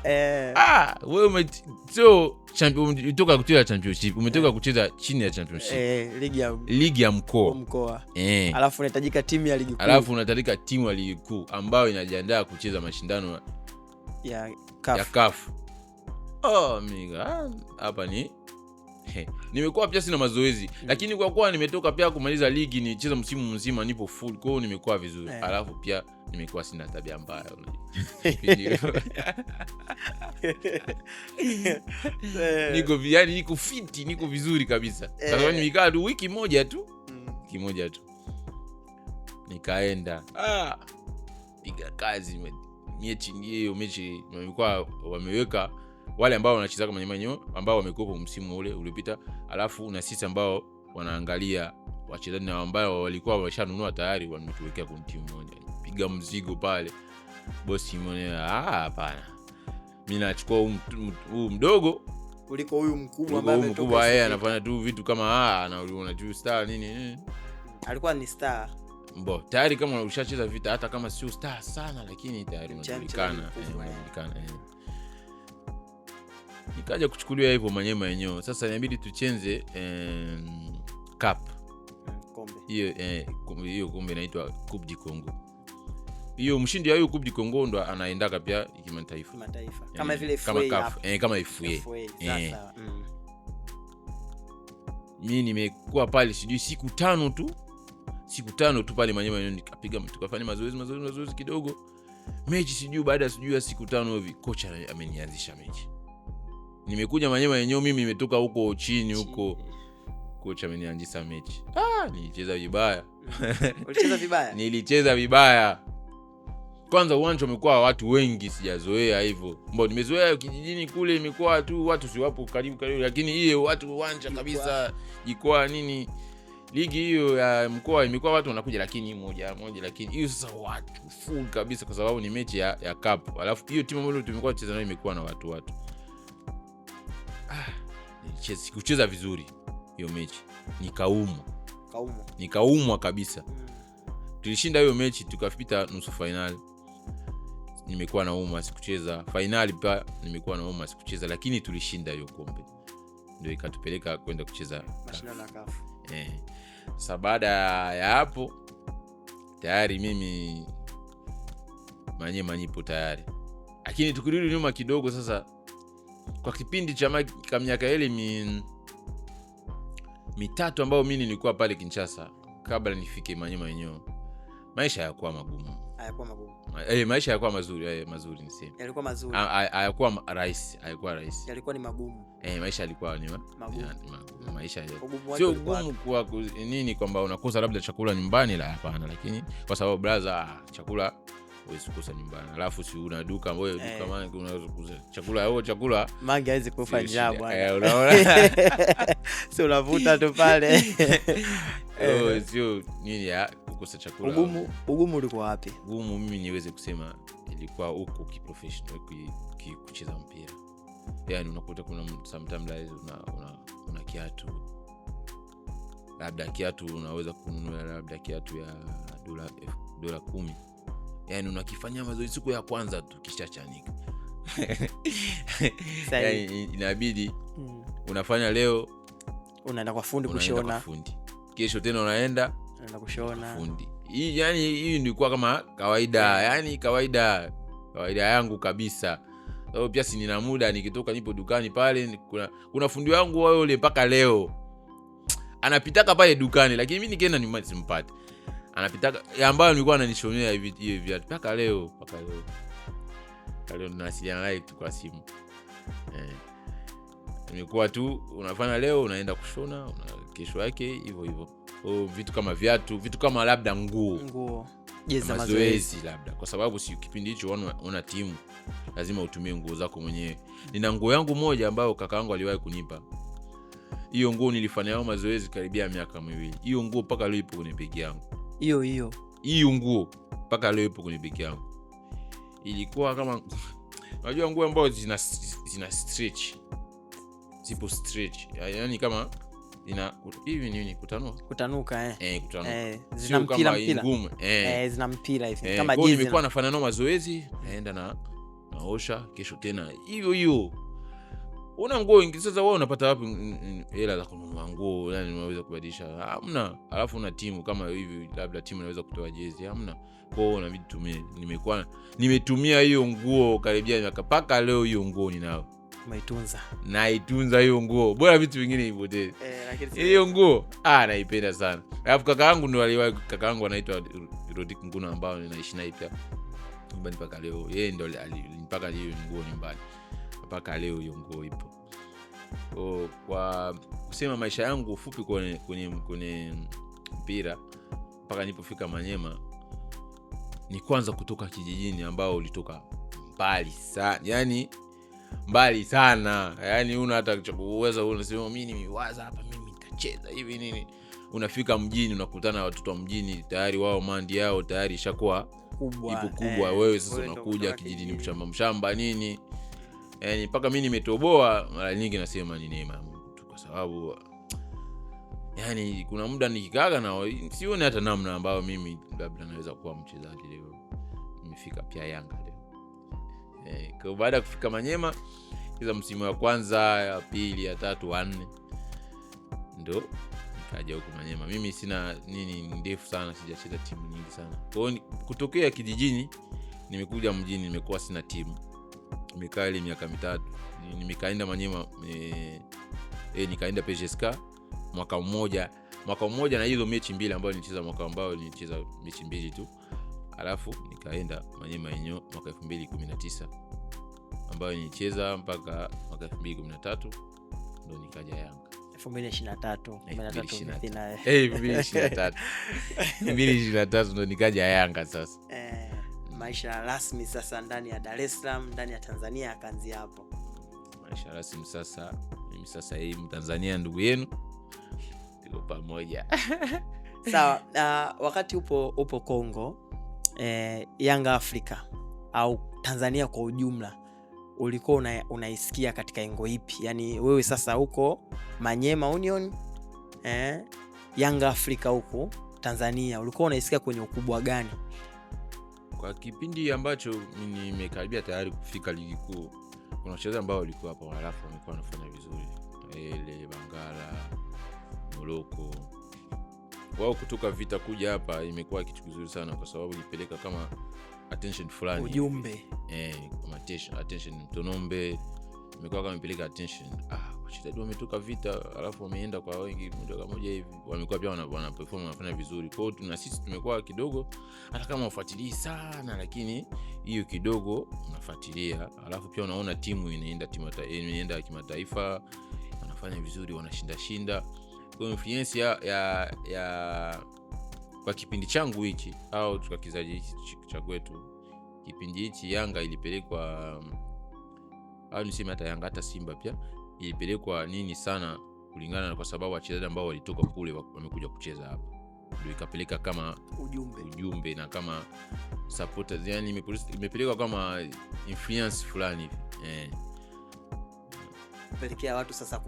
Wewe sio champion, umetoka kucheza championship, umetoka kucheza chini ya championship. Ligi ya mkoa. Alafu unahitajika timu ya ligi kuu. Alafu unahitajika timu ya ligi kuu ambayo inajiandaa kucheza mashindano ya CAF. Miga hapa ni nimekuwa pia sina mazoezi lakini kwa kuwa nimetoka pia kumaliza ligi nicheza msimu mzima nipo full kwa hiyo nimekuwa vizuri. Alafu pia nimekuwa sina tabia mbaya niko fiti, niko vizuri kabisa. Kwa sababu nimekaa tu wiki moja tu nikaenda piga kazi mechi. Hiyo mechi walikuwa wameweka wale ambao wanacheza kama Manyo ambao wamekopa msimu ule uliopita, alafu na sisi ambao wanaangalia wachezaji na ambao walikuwa wameshanunua tayari wametuwekea kwa timu moja. Piga mzigo pale bosi mwenye hapana, mimi nachukua huu mdogo kuliko huyu mkubwa ambaye ametoka. Yeye anafanya tu vitu kama anaona tu star nini. Alikuwa ni star tayari, kama ushacheza vita hata kama sio star sana lakini tayari unajulikana. Nikaja kuchukuliwa hivyo Manyema yenyewe. Sasa inabidi tuchenze cup kombe. Hiyo kombe inaitwa Coupe du Congo. Hiyo mshindi wa hiyo Coupe du Congo ndo anaendaka pia kimataifa. Kama vile FA kama FA. Sasa mimi nimekuwa pale sijui siku tano tu pale Manyema yenyewe, nikapiga tukafanya mazoezi kidogo. Mechi sijui baada ya siku 5 hivi kocha amenianzisha mechi. Nimekuja Manyema yenyewe, mimi nimetoka huko chini huko, kocha amenianzisha mechi. Nilicheza vibaya. Ulicheza vibaya? Nilicheza vibaya. Kwanza uwanja umekuwa watu wengi, sijazoea hivyo. Nimezoea kijijini kule imekuwa tu watu siwapo karibu, lakini hiyo watu uwanja kabisa iko nini. Ligi hiyo ya mkoa imekuwa watu wanakuja lakini moja, lakini hiyo sasa watu full kabisa kwa sababu ni mechi ya cup. Alafu hiyo timu ambayo tumekuwa kucheza nayo imekuwa na watu. Sikucheza vizuri hiyo mechi. Nikaumwa kabisa. Tulishinda hiyo mechi tukapita nusu finali. Nimekuwa nauma sikucheza. Finali pia nimekuwa nauma sikucheza, lakini tulishinda hiyo kombe. Ndio ikatupeleka kwenda kucheza mashindano ya CAF. Sasa baada ya hapo tayari mimi Manyema nipo tayari. Lakini tukirudi nyuma kidogo sasa, kwa kipindi cha miaka ile mitatu ambao mimi nilikuwa pale Kinshasa kabla nifike Manyema yenyewe, maisha hayakuwa magumu. Maisha hayakuwa mazuri niseme. Yalikuwa mazuri. Hayakuwa rahisi, Yalikuwa ni magumu. Maisha yalikuwa ni magumu. Maisha sio gumu kwa nini kwamba unakosa labda chakula nyumbani, la hapana, lakini kwa sababu brother chakula huwezi kukosa nyumbani. Alafu si una duka wewe, duka mangi unaweza kukosa chakula mangi haiwezi kufa njaa bwana. Unaona? Sio unavuta tu pale. Sio nini ya kukosa chakula. Ugumu ulikuwa wapi? Ugumu mimi niweze kusema ilikuwa huko kiprofessional kucheza mpira. Yaani unakuta kuna sometimes una kiatu. Labda kiatu unaweza kununua labda kiatu ya dola 10. Yaani unakifanyia mazoezi siku ya kwanza tu kishachanika. Yaani inabidi unafanya leo unaenda kwa fundi kushona. Kesho tena unaenda kushona. Fundi. Hii ndio kama kawaida. Yaani kawaida yangu kabisa. Sababu pia si nina muda, nikitoka nipo dukani pale kuna fundi wangu wao yule mpaka leo anapitaka pale dukani, lakini mimi nikienda nyumbani simpati. Anapitaka ambayo nilikuwa ananishonea hiyo viatu mpaka leo. Tunawasiliana naye kwa simu. Nimekuwa tu unafanya leo unaenda kushona, kesho yake hivyo. Vitu kama viatu, vitu kama labda nguo. Jeza mazoezi labda. Kwa sababu si kipindi hicho una timu, lazima utumie nguo zako mwenyewe. Nina nguo yangu moja ambayo kaka yangu aliwahi kunipa. Hiyo nguo nilifanya nayo mazoezi karibia miaka 2. Hiyo nguo mpaka leo ipo kwenye begi yangu. Hiyo nguo mpaka leo ipo kwenye begi yangu. Ilikuwa kama unajua nguo ambazo zina stretch. Zipo stretch. Yaani kama hivi nini kutanuka kutanuka. Zina mpira zina mpira hivi kama jezi. Nimekuwa nafanya nao mazoezi, naenda naosha, kesho tena hiyo. Una nguo nyingi sasa, wewe unapata wapi hela za kununua nguo? Yani unaweza kubadilisha? Hamna. Alafu una timu kama hivi, labda timu inaweza kutoa jezi, hamna. Kwa hiyo na vitu nimetumia hiyo nguo karibia mpaka leo hiyo nguo ninao. tumeitunza. Naitunza hiyo nguo. Bora vitu vingine ipotee. Lakini hiyo nguo naipenda sana. Alafu kakaangu ndo aliwahi, kakaangu anaitwa Rodik Nguna ambao ninaishi naye pia nyumbani mpaka leo. Yeye ndo alinipaka hiyo nguo nyumbani. Mpaka leo hiyo nguo ipo. Kwa kusema maisha yangu ufupi kwenye mpira mpaka nilipofika Manyema, ni kwanza kutoka kijijini ambao ulitoka mbali sana. Yaani mbali sana. Yaani una hata uwezo unasema mimi nimewaza hapa mimi nitacheza hivi nini. Unafika mjini unakutana na watoto wa mjini tayari wao mandi yao tayari ishakuwa kubwa. Wewe sasa unakuja kijijini mshamba nini. Yaani mpaka mimi nimetoboa mara nyingi nasema ni neema ya Mungu tu, kwa sababu yaani kuna muda nikikaga na sioni hata namna ambayo mimi labda naweza kuwa mchezaji leo. Nimefika pia Yanga leo. Kwa baada ya kufika Manyema kiza msimu wa kwanza, ya pili, ya tatu, wa nne ndo nikaja huko Manyema. Mimi sina nini ndefu sana, sijacheza timu nyingi sana. Kwa hiyo kutokea kijijini nimekuja mjini nimekuwa sina timu. Nimekaa ile miaka 3. Nimekaenda Manyema nikaenda PGSK mwaka mmoja na hizo mechi mbili ambazo nilicheza mechi mbili tu. Alafu nikaenda Manyema yenyewe mwaka 2019 ambayo nilicheza mpaka mwaka 2013 ndo nikaja Yanga. 2023 ndo nikaja Yanga sasa. Maisha rasmi sasa ndani ya Dar es Salaam, ndani ya Tanzania akaanzia hapo. Maisha rasmi sasa, mimi sasa hii Mtanzania ndugu yenu. Tuko pamoja. Sawa, wakati upo Kongo, Yanga Afrika au Tanzania kwa ujumla, ulikuwa unaisikia katika engo ipi? Yaani wewe sasa huko Manyema Union, Yanga Afrika huko Tanzania ulikuwa unaisikia kwenye ukubwa gani? Kwa kipindi ambacho mimi nimekaribia tayari kufika ligi kuu, kuna wachezaji ambao walikuwa hapo halafu wamekuwa wanafanya vizuri. Ile Bangala, Moroko. Wao kutoka Vita kuja hapa imekuwa kitu kizuri sana, kwa sababu ilipeleka kama attention fulani, ujumbe kama attention Mtonombe imekuwa kama imepeleka attention. Wachezaji wametoka Vita alafu wameenda kwa wengi moja hivi, wamekuwa pia wana perform wanafanya vizuri. Kwa hiyo na sisi tumekuwa kidogo hata kama ufuatilii sana, lakini hiyo kidogo unafuatilia. Alafu pia unaona timu inaenda kimataifa, wanafanya vizuri, wanashinda. Kwa influence ya kwa kipindi changu hiki au kwa kizazi hiki cha kwetu, kipindi hiki Yanga ilipelekwa, au niseme hata Yanga hata Simba pia ilipelekwa nini sana, kulingana na kwa sababu wachezaji ambao walitoka kule wamekuja kucheza hapa, ndio ikapeleka kama ujumbe na kama supporters. Yani imepelekwa kama influence fulani hivi pelekea watu sasa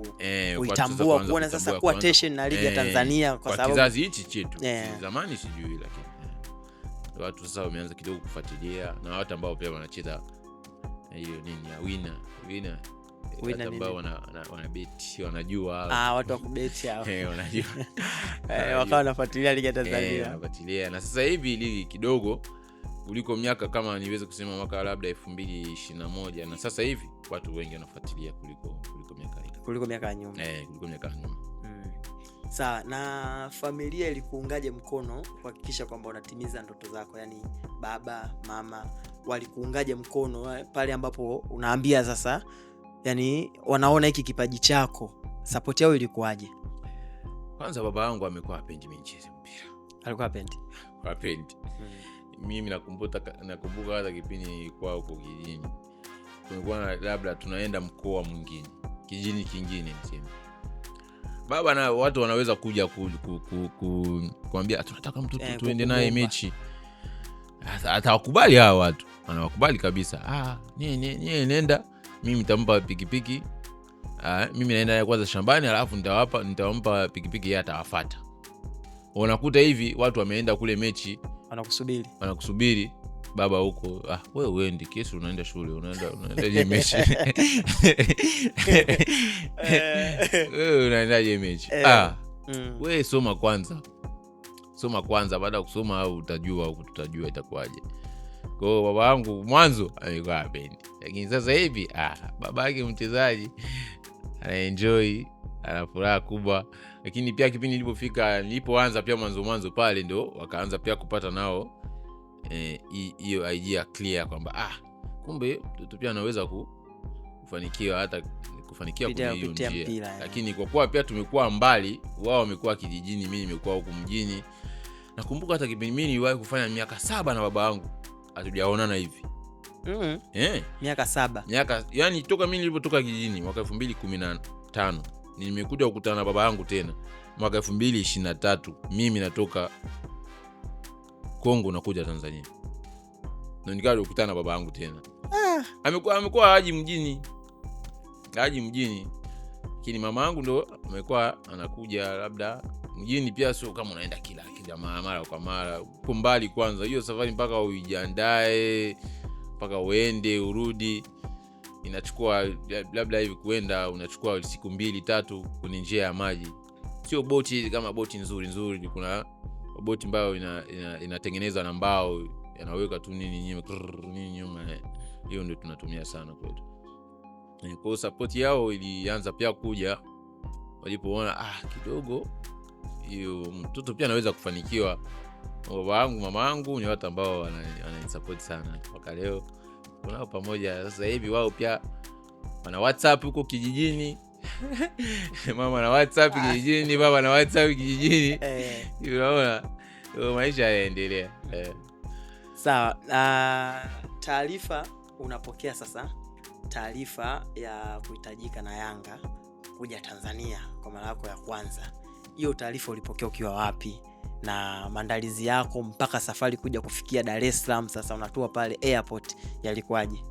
kuitambua, kuona sasa kuwa attention na ligi ya Tanzania, kwa sababu kizazi hichi chetu zamani sijui, lakini watu sasa wameanza kidogo kufuatilia, na watu ambao pia wanacheza hiyo nini ya winner ambao wana bet, wanajua watu wa kubeti hao wanajua wakawa wanafuatilia ligi ya Tanzania, wanafuatilia. Na sasa hivi ligi kidogo kuliko miaka kama niweze kusema mwaka labda 2021, na sasa hivi watu wengi wanafuatilia kuliko miaka ya nyuma. Sawa, na familia ilikuungaje mkono kuhakikisha kwamba unatimiza ndoto zako? Yaani baba, mama walikuungaje mkono pale ambapo unaambia sasa, yani wanaona hiki kipaji chako? Support yao ilikuwaje? Kwanza baba yangu amekuwa hapendi mimi nicheze mpira. Alikuwa hapendi. Mimi nakumbuka hata kipindi kwa huko kijijini, kulikuwa labda tunaenda mkoa mwingine, kijijini kingine niseme, baba na watu wanaweza kuja kuambia tunataka mtoto tuende naye mechi, atawakubali hao watu, anawakubali kabisa. Nenda, mimi nitampa pikipiki, mimi naenda kwanza shambani, alafu nitampa pikipiki, yeye atawafuata. Unakuta hivi watu wameenda kule mechi, wanakusubiri baba huko. Wewe uendi, kesho unaenda shule, unaendaje mechi? Wewe unaendaje mechi? Wewe soma kwanza, baada ya kusoma au tutajua itakuwaje. Kwa hiyo baba yangu mwanzo alikuwa hapendi, lakini sasa hivi baba yake mchezaji anaenjoy, ana furaha kubwa. Lakini pia kipindi nilipoanza pia mwanzo pale ndo wakaanza pia kupata nao hiyo idea clear kwamba kumbe mtoto pia anaweza kufanikiwa hata kufanikiwa kwenye hiyo njia. Lakini kwa kuwa pia tumekuwa mbali, wao wamekuwa kijijini, mimi nimekuwa huko mjini. Nakumbuka hata kipindi mimi niliwahi kufanya miaka 7 na baba yangu hatujaonana hivi. Miaka 7. Yani toka mimi nilipotoka kijijini mwaka 2015 nimekuja kukutana na baba yangu tena mwaka 2023. Mimi natoka Kongo nakuja Tanzania, na nikaja kukutana na baba yangu tena. Amekuwa haji mjini. Lakini mama yangu ndo amekuwa anakuja labda mjini pia, sio kama unaenda kila mara kwa mara. Uko mbali kwanza, hiyo safari mpaka uijiandae, mpaka uende urudi, inachukua labda hivi kuenda unachukua siku 2-3 kwenye njia ya maji. Sio boti kama boti nzuri. Kuna boti ambayo inatengenezwa na mbao, yanaweka tu nini nyuma. Hiyo ndio tunatumia sana kwetu. Kwa support yao ilianza pia kuja walipoona kidogo hiyo mtoto pia anaweza kufanikiwa. Baba yangu, mama yangu ni watu ambao wananisupport sana mpaka leo. Tunao pamoja sasa hivi. Wao pia wana WhatsApp huko kijijini. Mama na WhatsApp kijijini, baba na WhatsApp kijijini. Unaona maisha yanaendelea. Sawa. Taarifa unapokea sasa, taarifa ya kuhitajika na Yanga kuja Tanzania kwa mara yako ya kwanza. Hiyo taarifa ulipokea ukiwa wapi, na maandalizi yako mpaka safari kuja kufikia Dar es Salaam sasa unatua pale airport yalikuwaje?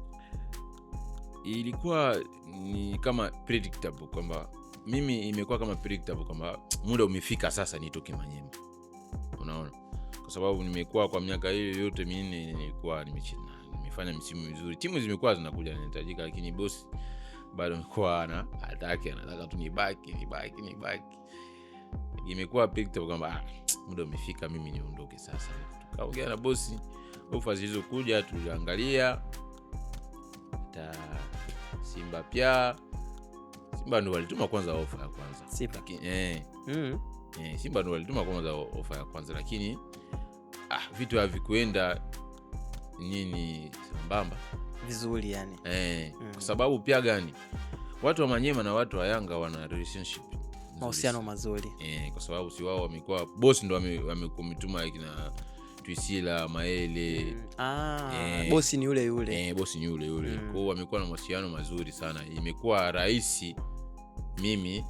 Ilikuwa ni kama predictable kwamba mimi imekuwa kama predictable kwamba muda umefika sasa nitoke Manyema. Unaona? Kwa sababu nimekuwa kwa miaka hiyo yote minne nilikuwa nimefanya msimu mzuri. Timu zimekuwa zinakuja zinahitajika, lakini boss bado alikuwa anataka tu nibaki. Imekuwa predictable kwamba muda umefika mimi niondoke sasa. Tukaongea na boss, offers zilizokuja tuliangalia. Simba ndio walituma kwanza offer ya kwanza. Simba ndio walituma kwanza offer ya kwanza, lakini vitu havikuenda sambamba vizuri yani. Kwa sababu pia gani? Watu wa Manyema na watu wa Yanga wana relationship, mahusiano mazuri. Kwa sababu si wao wamekuwa boss ndo wamekomituma kina Twisila Maele. Boss ni yule. Boss ni yule. Kwa hiyo wamekuwa na mahusiano mazuri sana. Imekuwa rahisi mimi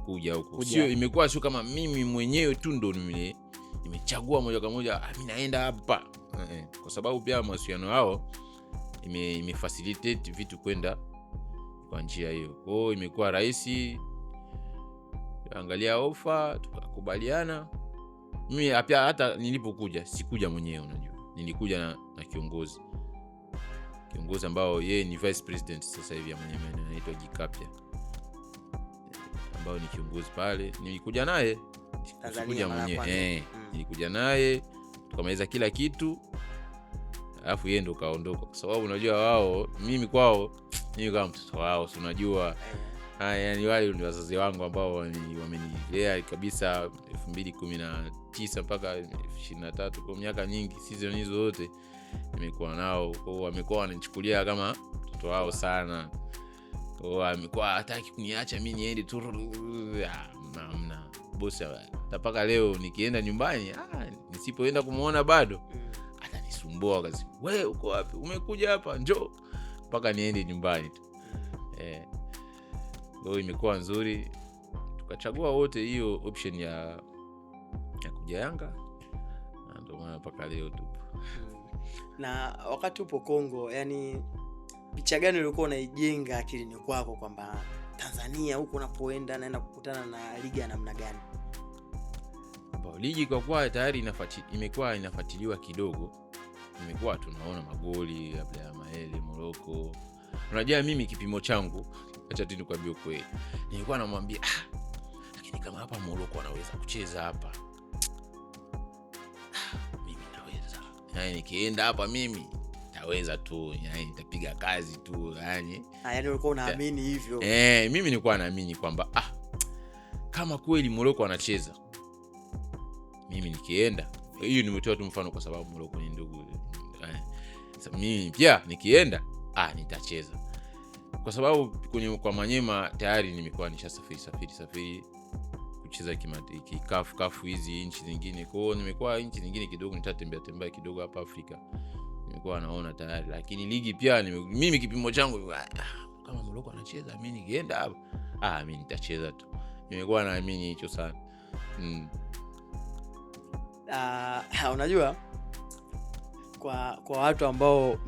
kuja huko. Imekuwa sio kama mimi mwenyewe tu ndo nimechagua moja kwa moja mimi naenda hapa. Kwa sababu pia mahusiano yao imefacilitate vitu kwenda kwa njia hiyo. Kwa hiyo imekuwa rahisi. Angalia offer tukakubaliana. Mimi hata nilipokuja sikuja mwenyewe, unajua. Nilikuja na kiongozi ambao yeye ni vice president sasa hivi ya Manyema, anaitwa Gikapia, ambao ni kiongozi pale. Nilikuja naye sikuja mwenyewe. Nilikuja naye tukamaliza kila kitu, alafu yeye ndo kaondoka, kwa sababu unajua wao mimi kama mtoto wao, si unajua. Yani wale ndio wazazi wangu ambao wamenilea kabisa 2019 mpaka 2023, kwa miaka nyingi. Season hizo zote nimekuwa nao, kwa hiyo wamekuwa wananichukulia kama mtoto wao sana. Kwa hiyo amekuwa hataki kuniacha mimi niende tu. Namna bosi mpaka leo nikienda nyumbani nisipoenda kumuona bado atanisumbua kazi. Wewe uko wapi? Umekuja hapa? Njoo mpaka niende nyumbani tu. Kwa imekuwa nzuri, tukachagua wote hiyo option ya kuja Yanga, na ndio maana mpaka leo tupo. Na wakati upo Kongo, yani picha gani ulikuwa unaijenga akilini kwako kwamba Tanzania huko unapoenda naenda kukutana na ligi ya namna gani? Ligi kwa kuwa tayari imekuwa inafuatiliwa kidogo, imekuwa tunaona magoli labda ya Maele Morocco. Unajua mimi kipimo changu, acha tu nikwambie kweli, nilikuwa namwambia lakini kama hapa Morocco anaweza kucheza hapa, mimi naweza. Yaani nikienda hapa mimi nitaweza tu, yani nitapiga kazi tu yani. Yani ulikuwa unaamini hivyo? Mimi nilikuwa naamini kwamba kama kweli Morocco anacheza, mimi nikienda, hiyo nimetoa tu mfano kwa sababu Morocco ni ndugu. Sasa mimi pia nikienda nitacheza, kwa sababu kwa Manyema tayari nimekuwa nishasafiri kucheza kafu hizi nchi zingine. Kwa hiyo nimekuwa nchi zingine kidogo, nitatembea kidogo hapa Afrika, nimekuwa naona tayari. Lakini ligi pia mimi kipimo changu kama Morocco anacheza, mimi nikienda hapo mimi nitacheza tu. Nimekuwa naamini hicho sana. Unajua kwa watu ambao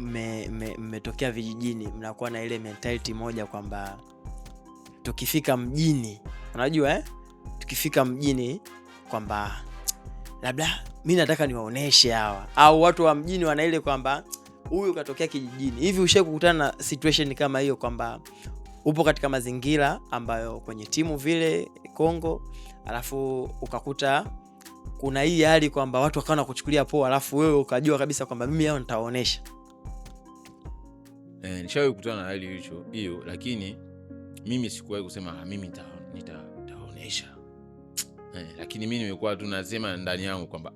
mmetokea vijijini, mnakuwa na ile mentality moja kwamba tukifika mjini, unajua tukifika mjini kwamba labda mimi nataka niwaoneshe hawa, au watu wa mjini wana ile kwamba huyu katokea kijijini. Hivi ushakukutana na situation kama hiyo, kwamba upo katika mazingira ambayo kwenye timu vile Kongo, alafu ukakuta kuna hii hali kwamba watu wakaona kuchukulia poa, alafu wewe ukajua kabisa kwamba mimi hao nitaonesha? Nishawahi kukutana na hali hiyo, lakini mimi sikuwahi kusema mimi nitaonesha. Lakini mimi nimekuwa tu nasema ndani yangu kwamba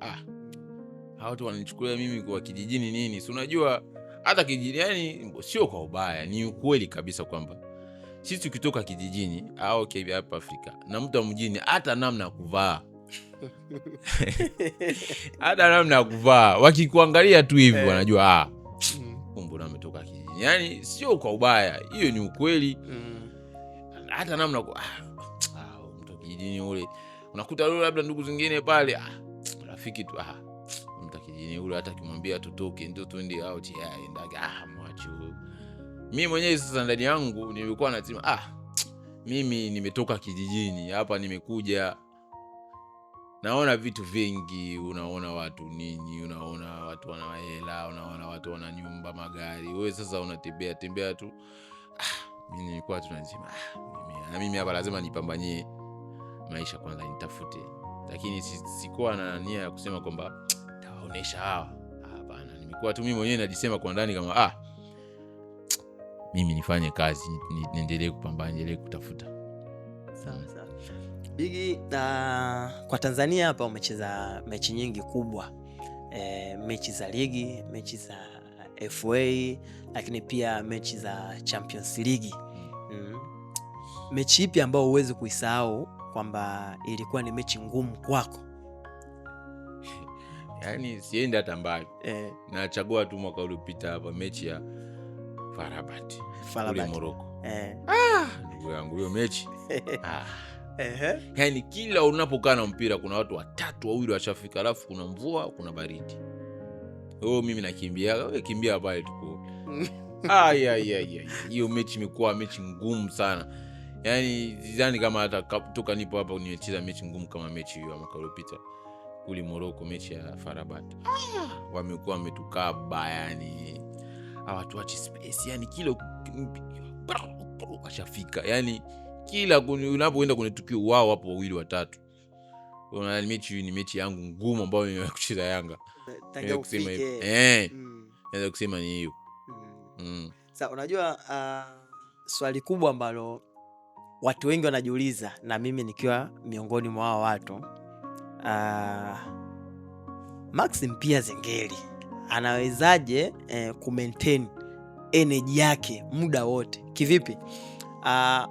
hao watu wananichukulia mimi kwa kijijini nini. Si unajua hata kijijini, yani sio kwa ubaya, ni ukweli kabisa kwamba sisi tukitoka kijijini au hapa Afrika na mtu wa mjini, hata namna ya kuvaa hata namna ya kuvaa, wakikuangalia tu hivi wanajua mbona ametoka kijijini. Yani sio kwa ubaya, hiyo ni ukweli. Hata namna mtu kijijini ule, unakuta labda ndugu zingine pale rafiki tu mtu kijijini ule, hata kimwambia tutoke ndio twende out ndage mwache. Mimi mwenyewe sasa ndani yangu nilikuwa nasema mimi nimetoka kijijini, hapa nimekuja naona vitu vingi. Unaona watu nini, unaona watu wana hela, unaona watu wana nyumba, magari. Wewe sasa unatembea tu. Mimi nilikuwa tunasema mimi hapa lazima nipambanie maisha kwanza, nitafute. Lakini sikuwa na nia ya kusema kwamba tawaonesha hawa. Hapana, nimekuwa tu mimi mwenyewe najisema kwa ndani kama mimi nifanye kazi, niendelee kupambana, niendelee kutafuta. Sawa. Bigi, kwa Tanzania hapa umecheza mechi nyingi kubwa, mechi za ligi, mechi za FA, lakini pia mechi za Champions League. Mechi ipi ambayo huwezi kuisahau kwamba ilikuwa ni mechi ngumu kwako? Yani siende hata mbali. Nachagua tu mwaka uliopita hapa, mechi ya FAR Rabat kule Morocco. Ndugu yangu, hiyo mechi yani kila unapokaa na mpira kuna watu watatu wawili washafika, alafu kuna mvua, kuna baridi. Mimi nakimbia, wewe kimbia pale tuko. Hiyo mechi imekuwa mechi ngumu sana. Yani sidhani kama hata kutoka nipo hapa nimecheza mechi ngumu kama mechi hiyo mwaka uliopita kule Morocco, mechi ya FAR Rabat. Wamekuwa wametukaba, yani watu wachi space, yani kilo washafika, yani kila unapoenda kwenye tukio wao hapo wawili watatu. Unaona mechi hii ni mechi yangu ngumu ambayo nimekucheza Yanga. Tangia ufike. Naweza kusema ni hiyo. Sasa unajua swali kubwa ambalo watu wengi wanajiuliza, na mimi nikiwa miongoni mwa hao watu, Maxim Pia Zengeli anawezaje kumaintain energy yake muda wote? Kivipi?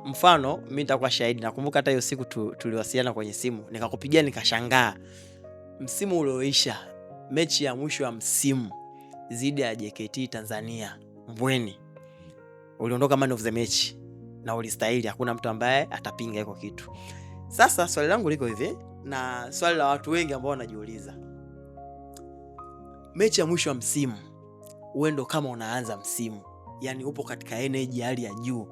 Mfano mimi nitakuwa shahidi. Nakumbuka hata hiyo siku tuliwasiliana kwenye simu, nikakupigia nikashangaa. Msimu ulioisha, mechi ya mwisho wa msimu zidi ya JKT Tanzania Mbweni, uliondoka man of the match na ulistahili, hakuna mtu ambaye atapinga hiyo kitu. Sasa swali langu liko hivi, na swali la watu wengi ambao wanajiuliza, mechi ya mwisho wa msimu, uendo kama unaanza msimu, yani upo katika energy hali ya juu,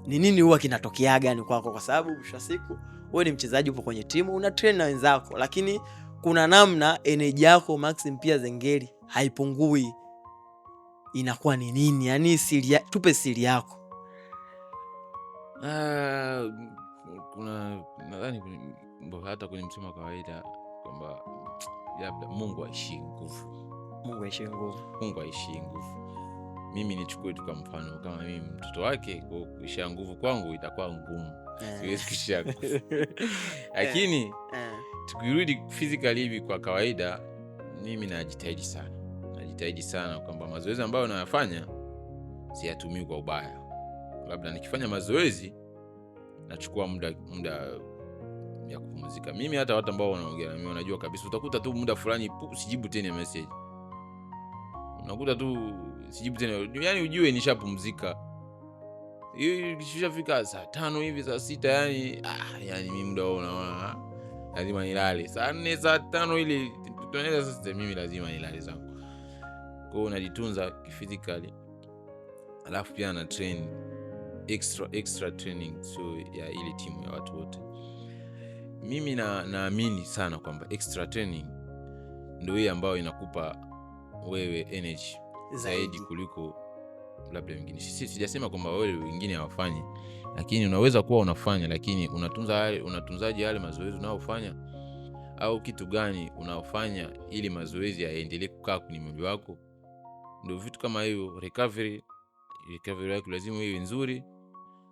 ni nini huwa kinatokea gani kwako? Kwa sababu mwisho wa siku wewe ni mchezaji, upo kwenye timu, una train na wenzako, lakini kuna namna energy yako Maxim Pia Zengeli haipungui. Inakuwa ni nini? Yani tupe siri yako. Kuna nadhani hata kwenye msemo wa kawaida kwamba labda Mungu aishi nguvu. Mungu aishi nguvu. Mungu aishi nguvu. Mimi nichukue tu kwa mfano kama mimi mtoto wake, kwa kuishia nguvu kwangu itakuwa ngumu. Siwezi kuishia nguvu. Lakini tukirudi physically hivi kwa kawaida, mimi najitahidi sana kwamba mazoezi ambayo nayafanya siyatumii kwa ubaya. Labda nikifanya mazoezi nachukua muda ya kupumzika. Mimi hata watu ambao wanaongea na mimi wanajua kabisa, utakuta tu muda fulani sijibu tena message. Unakuta tu sijibu tena, yani ujue nishapumzika. Hiyo ikishafika saa 5 hivi saa 6, yani mimi muda wao unaona lazima nilale. Saa 4 saa 5 ile tunaenda sasa, mimi lazima nilale zangu. Kwa hiyo najitunza physically. Alafu pia na train extra training, so ya ile timu ya watu wote. Mimi naamini sana kwamba extra training ndio ile ambayo inakupa wewe energy zaidi kuliko labda wengine. Sijasema kwamba wewe wengine hawafanyi, lakini unaweza kuwa unafanya, lakini unatunzaje yale mazoezi unayofanya, au kitu gani unaofanya ili mazoezi yaendelee kukaa kwenye mwili wako. Ndio vitu kama hiyo. Recovery yako lazima iwe nzuri,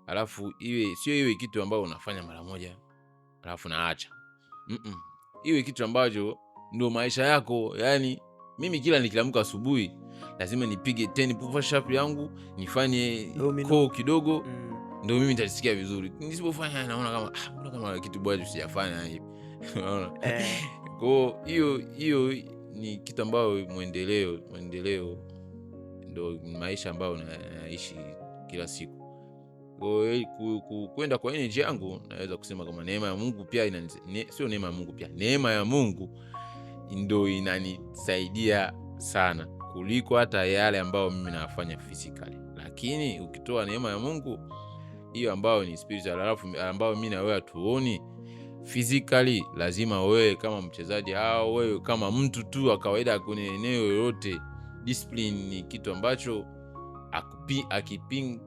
alafu sio kitu ambacho unafanya mara moja alafu naacha. Iwe kitu ambacho ndio maisha yako. Yani mimi kila nikiamka asubuhi lazima nipige 10 push up yangu, nifanye core kidogo, ndio mimi nitajisikia vizuri. Nisipofanya naona kama kitu bado sijafanya hivi. Unaona? Kwa hiyo ni kitu ambacho muendeleo ndio maisha ambayo naishi kila siku. Kwenda kwa energy yangu, naweza kusema kama neema ya Mungu pia sio neema ya Mungu pia, neema ya Mungu ndio inanisaidia sana kuliko hata yale ambayo mimi nafanya physically. Lakini ukitoa neema ya Mungu hiyo ambayo ni spiritual, alafu ambayo mimi na wewe tuoni physically, lazima wewe kama mchezaji au wewe kama mtu tu wa kawaida kwenye eneo yote, discipline ni kitu ambacho akipingwi.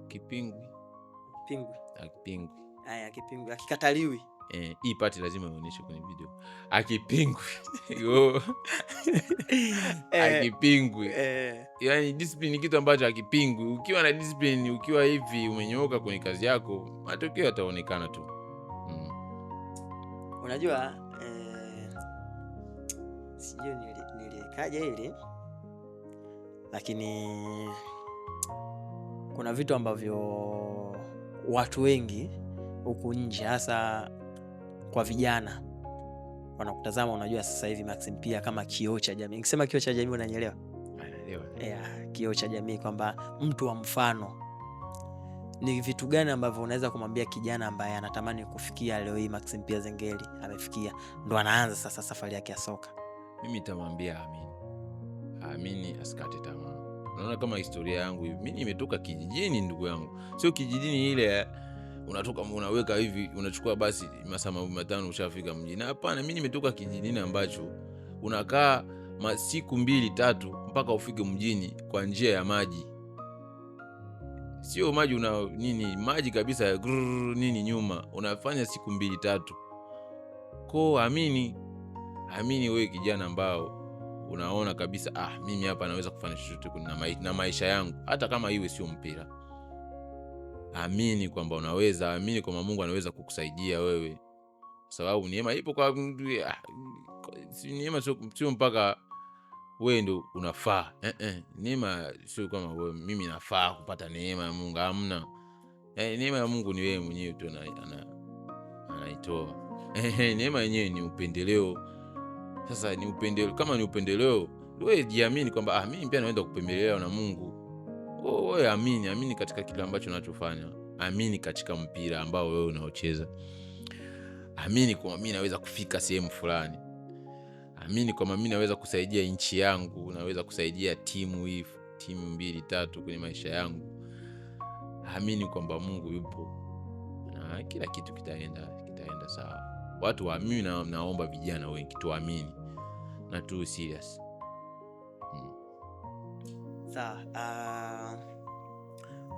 Akikataliwi. Hii party lazima ionyeshe kwenye video. Akipingwi. Akipingwi. Yani discipline ni kitu ambacho akipingwi. Ukiwa na discipline, ukiwa hivi umenyooka kwenye kazi yako, matokeo yataonekana tu. Unajua sijui nilikaja hili, lakini kuna vitu ambavyo watu wengi huku nje, hasa kwa vijana, wanakutazama. Unajua sasa hivi Maxim pia kama kioo cha jamii. Nikisema kioo cha jamii unanielewa? Naelewa. Kioo cha jamii, kwamba mtu wa mfano. Ni vitu gani ambavyo unaweza kumwambia kijana ambaye anatamani kufikia leo hii Maxim pia Zengeli amefikia, ndo anaanza sasa safari yake ya soka? Mimi nitamwambia amini, asikate tamaa. Unaona kama historia yangu hivi, mimi nimetoka kijijini ndugu yangu. Sio kijijini ile unatoka unaweka hivi unachukua basi masaa 5 ushafika mjini. Hapana, mimi nimetoka kijijini ambacho unakaa masiku 2-3 mpaka ufike mjini kwa njia ya maji. Sio maji maji kabisa ya nyuma, unafanya siku 2-3. Kwa amini wewe kijana ambao unaona kabisa mimi hapa naweza kufanya chochote na maisha yangu, hata kama iwe sio mpira. Amini kwamba unaweza, amini kwamba Mungu anaweza kukusaidia wewe, sababu neema ipo kwa neema sio mpaka wewe ndo unafaa. Neema sio kama wewe mimi nafaa kupata neema ya Mungu, hamna. Neema ya Mungu ni wewe mwenyewe tu anaitoa. Neema yenyewe ni upendeleo. Sasa ni upendeleo, kama ni upendeleo, wewe jiamini kwamba mimi pia naenda kupendelewa na Mungu. Wewe amini katika kile ambacho unachofanya. Amini katika mpira ambao wewe unaocheza. Amini kwamba mimi naweza kufika sehemu fulani. Amini kwamba mimi naweza kusaidia nchi yangu, naweza kusaidia timu 2-3 kwenye maisha yangu. Amini kwamba Mungu yupo na kila kitu kitaenda sawa. Watu waamini, naomba vijana wengi tuamini na tu serious. Sawa.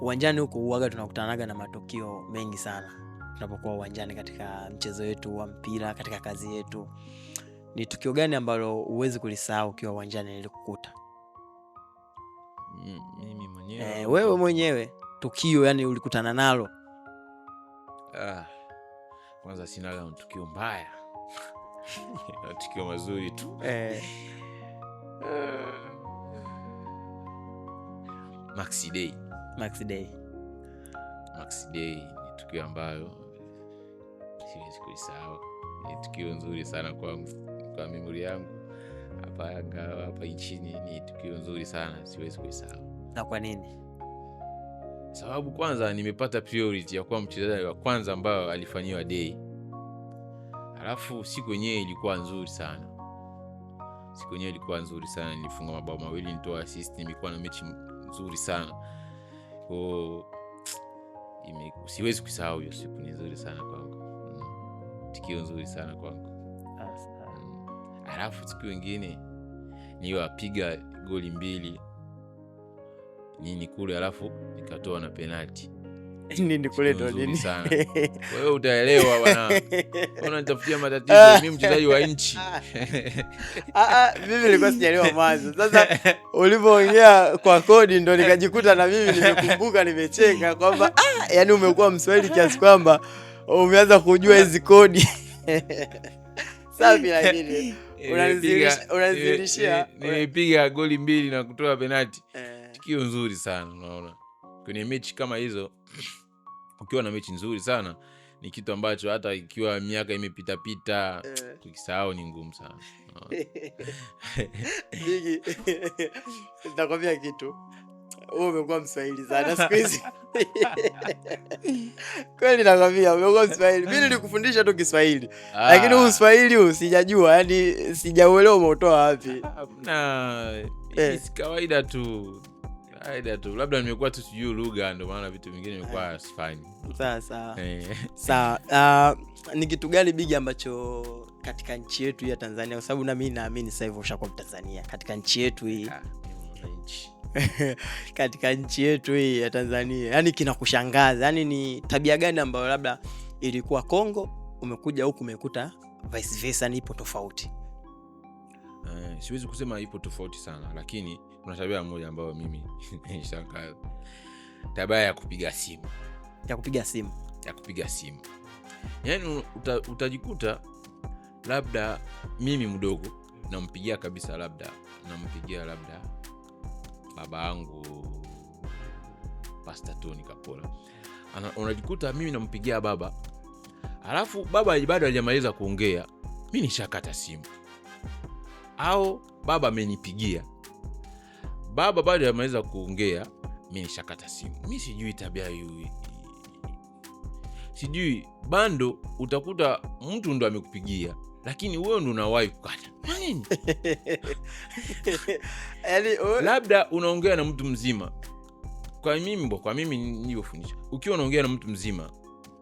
Uwanjani huko huaga tunakutanaga na matukio mengi sana tunapokuwa uwanjani katika mchezo wetu wa mpira, katika kazi yetu. Ni tukio gani ambalo huwezi kulisahau ukiwa uwanjani lilikukuta? Mimi mwenyewe wewe mwenyewe tukio yani ulikutana nalo. Kwanza sina tukio mbaya. Tukio mazuri tu. Maxi Day ni tukio ambayo siwezi kuisahau. Ni tukio nzuri sana kwangu, kwa memory yangu hapa nchini. Ni tukio nzuri sana, siwezi kuisahau. Na kwa nini? Sababu kwanza nimepata priority ya kuwa mchezaji wa kwanza ambao alifanyiwa day. Alafu siku yenyewe ilikuwa nzuri sana. Nilifunga mabao 2, nitoa assist, nimekuwa na mechi nzuri sana. Siwezi kusahau hiyo siku, ni nzuri sana kwangu. Tukio nzuri sana kwangu. Alafu siku nyingine niliwapiga goli 2 kule, alafu nikatoa na penalty. Nini kule ndo nini? Wewe utaelewa bwana. Unanitafutia matatizo, mimi mchezaji wa nchi. Mimi nilikuwa sijaelewa mwanzo. Sasa ulipoongea kwa kodi ndo nikajikuta na mimi nimekumbuka, nimecheka kwamba yani umekuwa Mswahili kiasi kwamba umeanza kujua hizi kodi. Safi, lakini unanizidishia. Nimepiga goli 2 na kutoa penalty. Tukio nzuri sana, unaona. Kwenye mechi kama hizo, ukiwa na mechi nzuri sana, ni kitu ambacho hata ikiwa miaka imepita kukisahau ni ngumu sana. Bigi, nitakwambia kitu. Wewe umekuwa Mswahili sana siku hizi. Kweli nakwambia umekuwa Mswahili. Mimi nilikufundisha tu Kiswahili. Lakini huu Swahili huu sijajua, yani sijauelewa umetoa wapi. Ni kawaida tu. Labda nimekuwa tu sijui lugha, ndio maana vitu vingine nimekuwa sifanyi. Sawa. Ni kitu gani Bigi ambacho katika nchi yetu ya Tanzania, kwa sababu na mimi naamini sasa hivi ushakuwa Tanzania, katika nchi yetu hii katika nchi yetu hii ya Tanzania, yani kinakushangaza, yani ni tabia gani ambayo labda ilikuwa Kongo, umekuja huku umekuta vice versa, ni ipo tofauti? Siwezi kusema ipo tofauti sana, lakini kuna tabia moja ambayo mimi nishangaa. Tabia ya kupiga simu. Yaani utajikuta labda mimi mdogo nampigia kabisa, labda baba yangu Pastor Tony Kapola. Unajikuta mimi nampigia baba, alafu baba bado hajamaliza kuongea, mimi nishakata simu. Au baba amenipigia, baba bado hajamaliza kuongea, mimi nishakata simu. Mimi sijui tabia hiyo. Sijui bando, utakuta mtu ndo amekupigia lakini wewe ndo unawahi kukata. Nini? Labda unaongea na mtu mzima. Kwa mimi niliyofundisha, ukiwa unaongea na mtu mzima,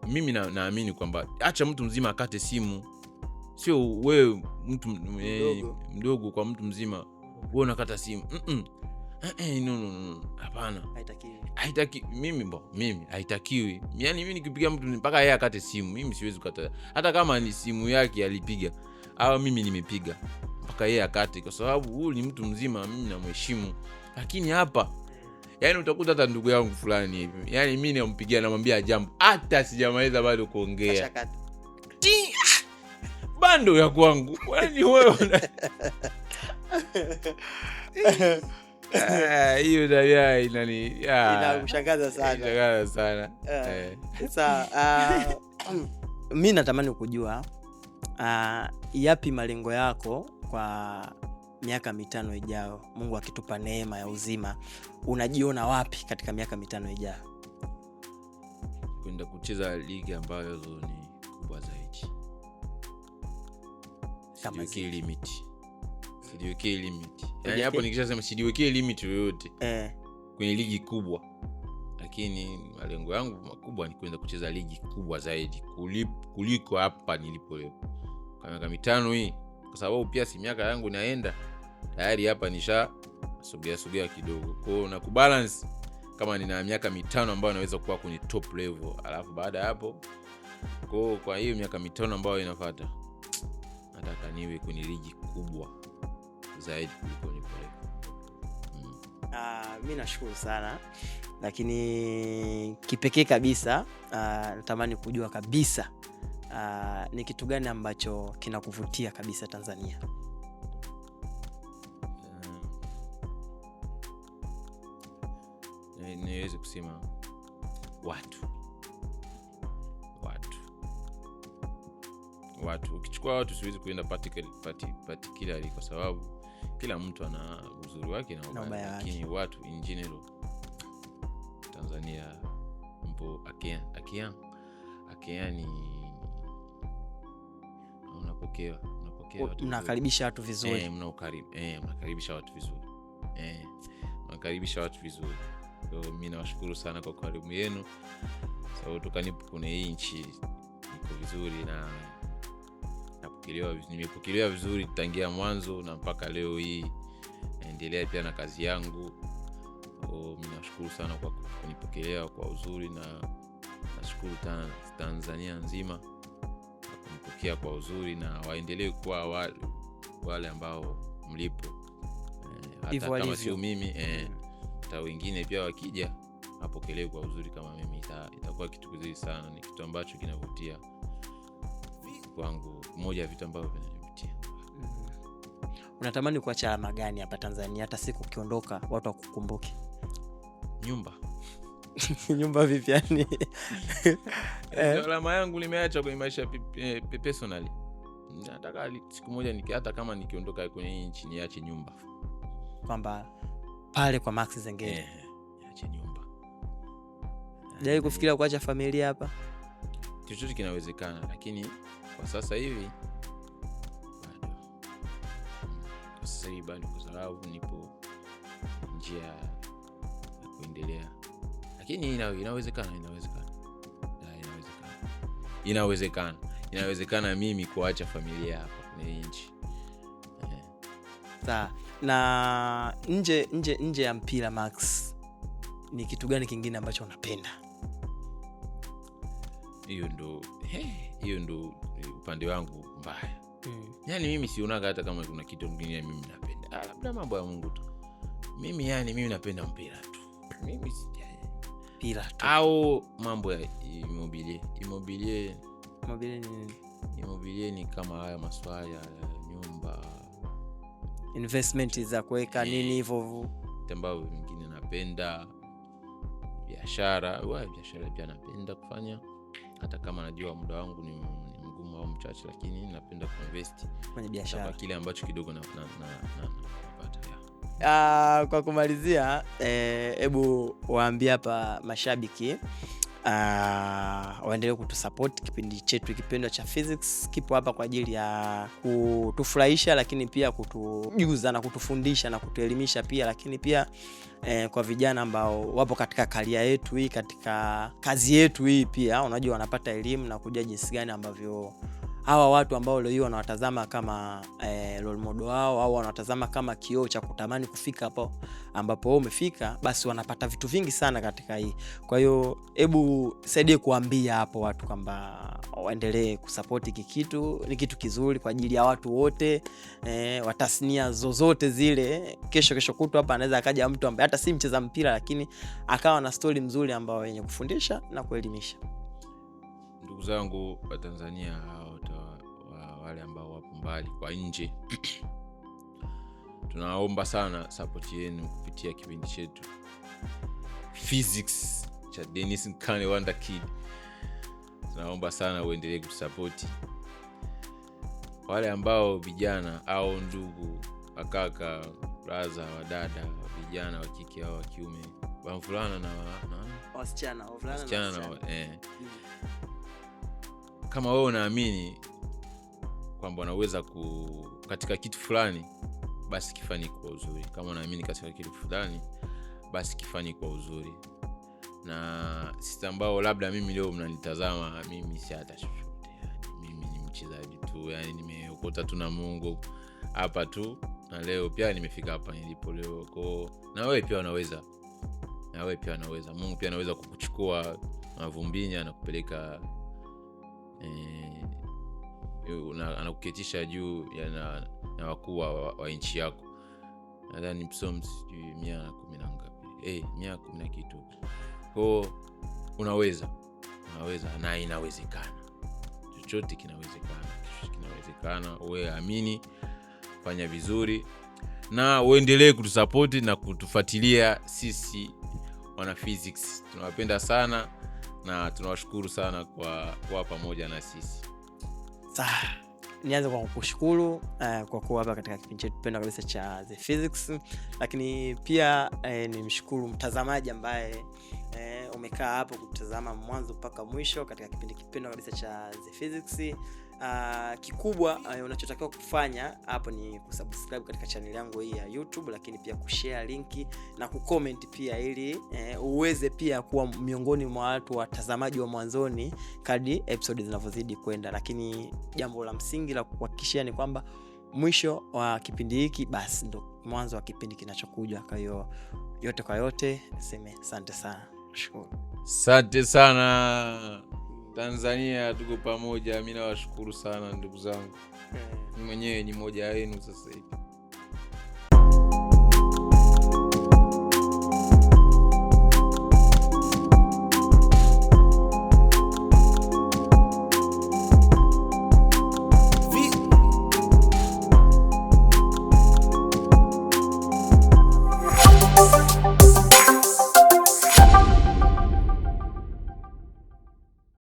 mimi naamini kwamba acha mtu mzima akate simu. Sio wewe mtu mdogo kwa mtu mzima wewe unakata simu. No. Hapana. Haitaki mimi haitakiwi. Yaani mimi nikipigia mtu mpaka yeye akate simu, mimi siwezi kukata. Hata kama ni simu yake alipiga au mimi nimepiga, mpaka yeye akate, kwa sababu huyu ni mtu mzima, mimi namheshimu. Lakini hapa yaani utakuta hata ndugu yangu fulani hivi, yaani mimi nampigia namwambia jambo, hata sijamaliza bado kuongea. Bando ya kwangu. Kwani wewe hiyo tabia inakushangaza sana. Sasa mimi natamani kujua yapi malengo yako kwa miaka 5 ijayo, Mungu akitupa neema ya uzima, unajiona wapi katika miaka 5 ijayo? Kwenda kucheza ligi ambayo ni kubwa zaidi. Sijiwekee limit. Yaani hapo nikishasema sijiwekee limit yoyote kwenye ligi kubwa, lakini malengo yangu makubwa ni kwenda kucheza ligi kubwa zaidi kuliko hapa nilipo leo kwa miaka 5 hii, kwa sababu pia si miaka yangu naenda tayari, hapa nisha sogea kidogo. Kwa hiyo na kubalance kama nina miaka 5 ambayo naweza kuwa kwenye top level, alafu baada ya hapo kwa hiyo miaka 5 ambayo inafuata nataka niwe kwenye ligi kubwa zaidi kuliko nipo leo. Mi nashukuru sana, lakini kipekee kabisa natamani kujua kabisa ni kitu gani ambacho kinakuvutia kabisa Tanzania? Niweze kusema watu. Ukichukua watu siwezi kuenda particularly kwa sababu kila mtu ana uzuri wake na ubaya, lakini watu in general Tanzania mpo Akea ni unapokea mnakaribisha watu vizuri. Mnakaribisha watu vizuri. Mnakaribisha watu vizuri. So mimi nawashukuru sana kwa karimu yenu. So tukanipo kuna hii nchi iko vizuri na nimepokelewa vizuri tangia mwanzo na mpaka leo hii. Naendelea pia na kazi yangu. Mimi nashukuru sana kwa kunipokelewa kwa uzuri na nashukuru Tanzania nzima kwa kunipokea kwa uzuri na waendelee kuwa wale ambao mlipo. Hata kama sio mimi hata wengine pia wakija apokelewe kwa uzuri kama mimi, itakuwa kitu kizuri sana. Ni kitu ambacho kinavutia kwangu, moja ya vitu ambavyo vinanivutia. Unatamani kuacha alama gani hapa Tanzania hata siku ukiondoka watu wakukumbuke? Nyumba. Nyumba vipi yani? Alama yangu nimeacha kwenye maisha personally. Nataka siku moja hata kama nikiondoka kwenye nchi niache nyumba. Kwamba pale kwa Max Zengeli. Niache nyumba. Jai kufikiria kuacha familia hapa? Chochote kinawezekana, lakini kwa sasa hivi bado kwa sababu nipo njia ya kuendelea. Lakini inawezekana mimi kuacha familia hapa kwenye nchi. Sawa. Na nje ya mpira Max, ni kitu gani kingine ambacho unapenda? Hiyo ndo upande wangu mbaya. Yaani mimi sionaga hata kama kuna kitu kingine mimi napenda. Labda mambo ya Mungu tu. Mimi napenda mpira tu. Mimi mpira tu. Au mambo ya immobilier ni kama haya maswala ya nyumba, investment za kuweka nini hivyo ambavyo vingine napenda. Biashara pia napenda kufanya, hata kama najua muda wangu ni mgumu au mchache, lakini napenda kuinvest kwenye biashara kwa kile ambacho kidogo napata. Kwa kumalizia, hebu waambie hapa mashabiki waendelee kutusupport. Kipindi chetu kipendwa cha Physics kipo hapa kwa ajili ya kutufurahisha, lakini pia kutujuza na kutufundisha na kutuelimisha pia, lakini pia kwa vijana ambao wapo katika career yetu hii, katika kazi yetu hii pia, unajua wanapata elimu na kujua jinsi gani ambavyo hawa watu ambao leo wanawatazama kama role model wao au wanawatazama kama kioo cha kutamani kufika hapo ambapo wao umefika, basi wanapata vitu vingi sana katika hii. Kwa hiyo hebu saidie kuambia hapo watu kwamba waendelee kusupport hiki kitu. Ni kitu kizuri kwa ajili ya watu wote, wa tasnia zozote zile. Kesho kutu hapa anaweza akaja mtu ambaye hata si mcheza mpira, lakini akawa na story mzuri ambayo yenye kufundisha na kuelimisha. Ndugu zangu wa Tanzania, wale ambao wapo mbali kwa nje, tunaomba sana support yenu kupitia kipindi chetu Physics cha Dennis Nkane Wonder Kid. Tunaomba sana uendelee kusupport. Wale ambao vijana au ndugu, akaka, brother, wadada, vijana wa kike au wa kiume, wavulana na wasichana, kama wewe unaamini kwamba unaweza katika kitu fulani, basi kifanye kwa uzuri. Kama unaamini katika kitu fulani, basi kifanye kwa uzuri. Na sisi ambao labda mimi leo mnanitazama, mimi si hata chochote, mimi ni mchezaji tu, yani nimeokota tu na Mungu hapa tu, na leo pia nimefika hapa nilipo leo. Kwa na wewe pia unaweza, Mungu pia anaweza kukuchukua mavumbini na kupeleka anakuketisha juu na wakuu wa nchi yako. nadhani Psalms 110 na ngapi, 110 na kitu. Kwa unaweza na inawezekana, chochote kinawezekana. Wewe amini, fanya vizuri na uendelee kutusupport na kutufuatilia sisi wana physics. Tunawapenda sana na tunawashukuru sana kwa pamoja na sisi. Nianze kwa kukushukuru kwa kuwa hapa katika kipindi chetu pendwa kabisa cha The Physics, lakini pia nimshukuru mtazamaji ambaye umekaa hapo kutazama mwanzo mpaka mwisho katika kipindi kipendwa kabisa cha The Physics. Kikubwa unachotakiwa kufanya hapo ni kusubscribe katika channel yangu hii ya YouTube, lakini pia kushare linki na kucomment pia, ili uweze pia kuwa miongoni mwa watu watazamaji wa mwanzoni kadri episode zinavyozidi kwenda. Lakini jambo la msingi la kuhakikishia ni kwamba mwisho wa kipindi hiki basi ndo mwanzo wa kipindi kinachokuja. Kwa hiyo yote kwa yote niseme asante sana. Nashukuru. Asante sana Tanzania, tuko pamoja. Mimi nawashukuru sana ndugu zangu. Mimi mwenyewe ni mmoja wenu sasa hivi.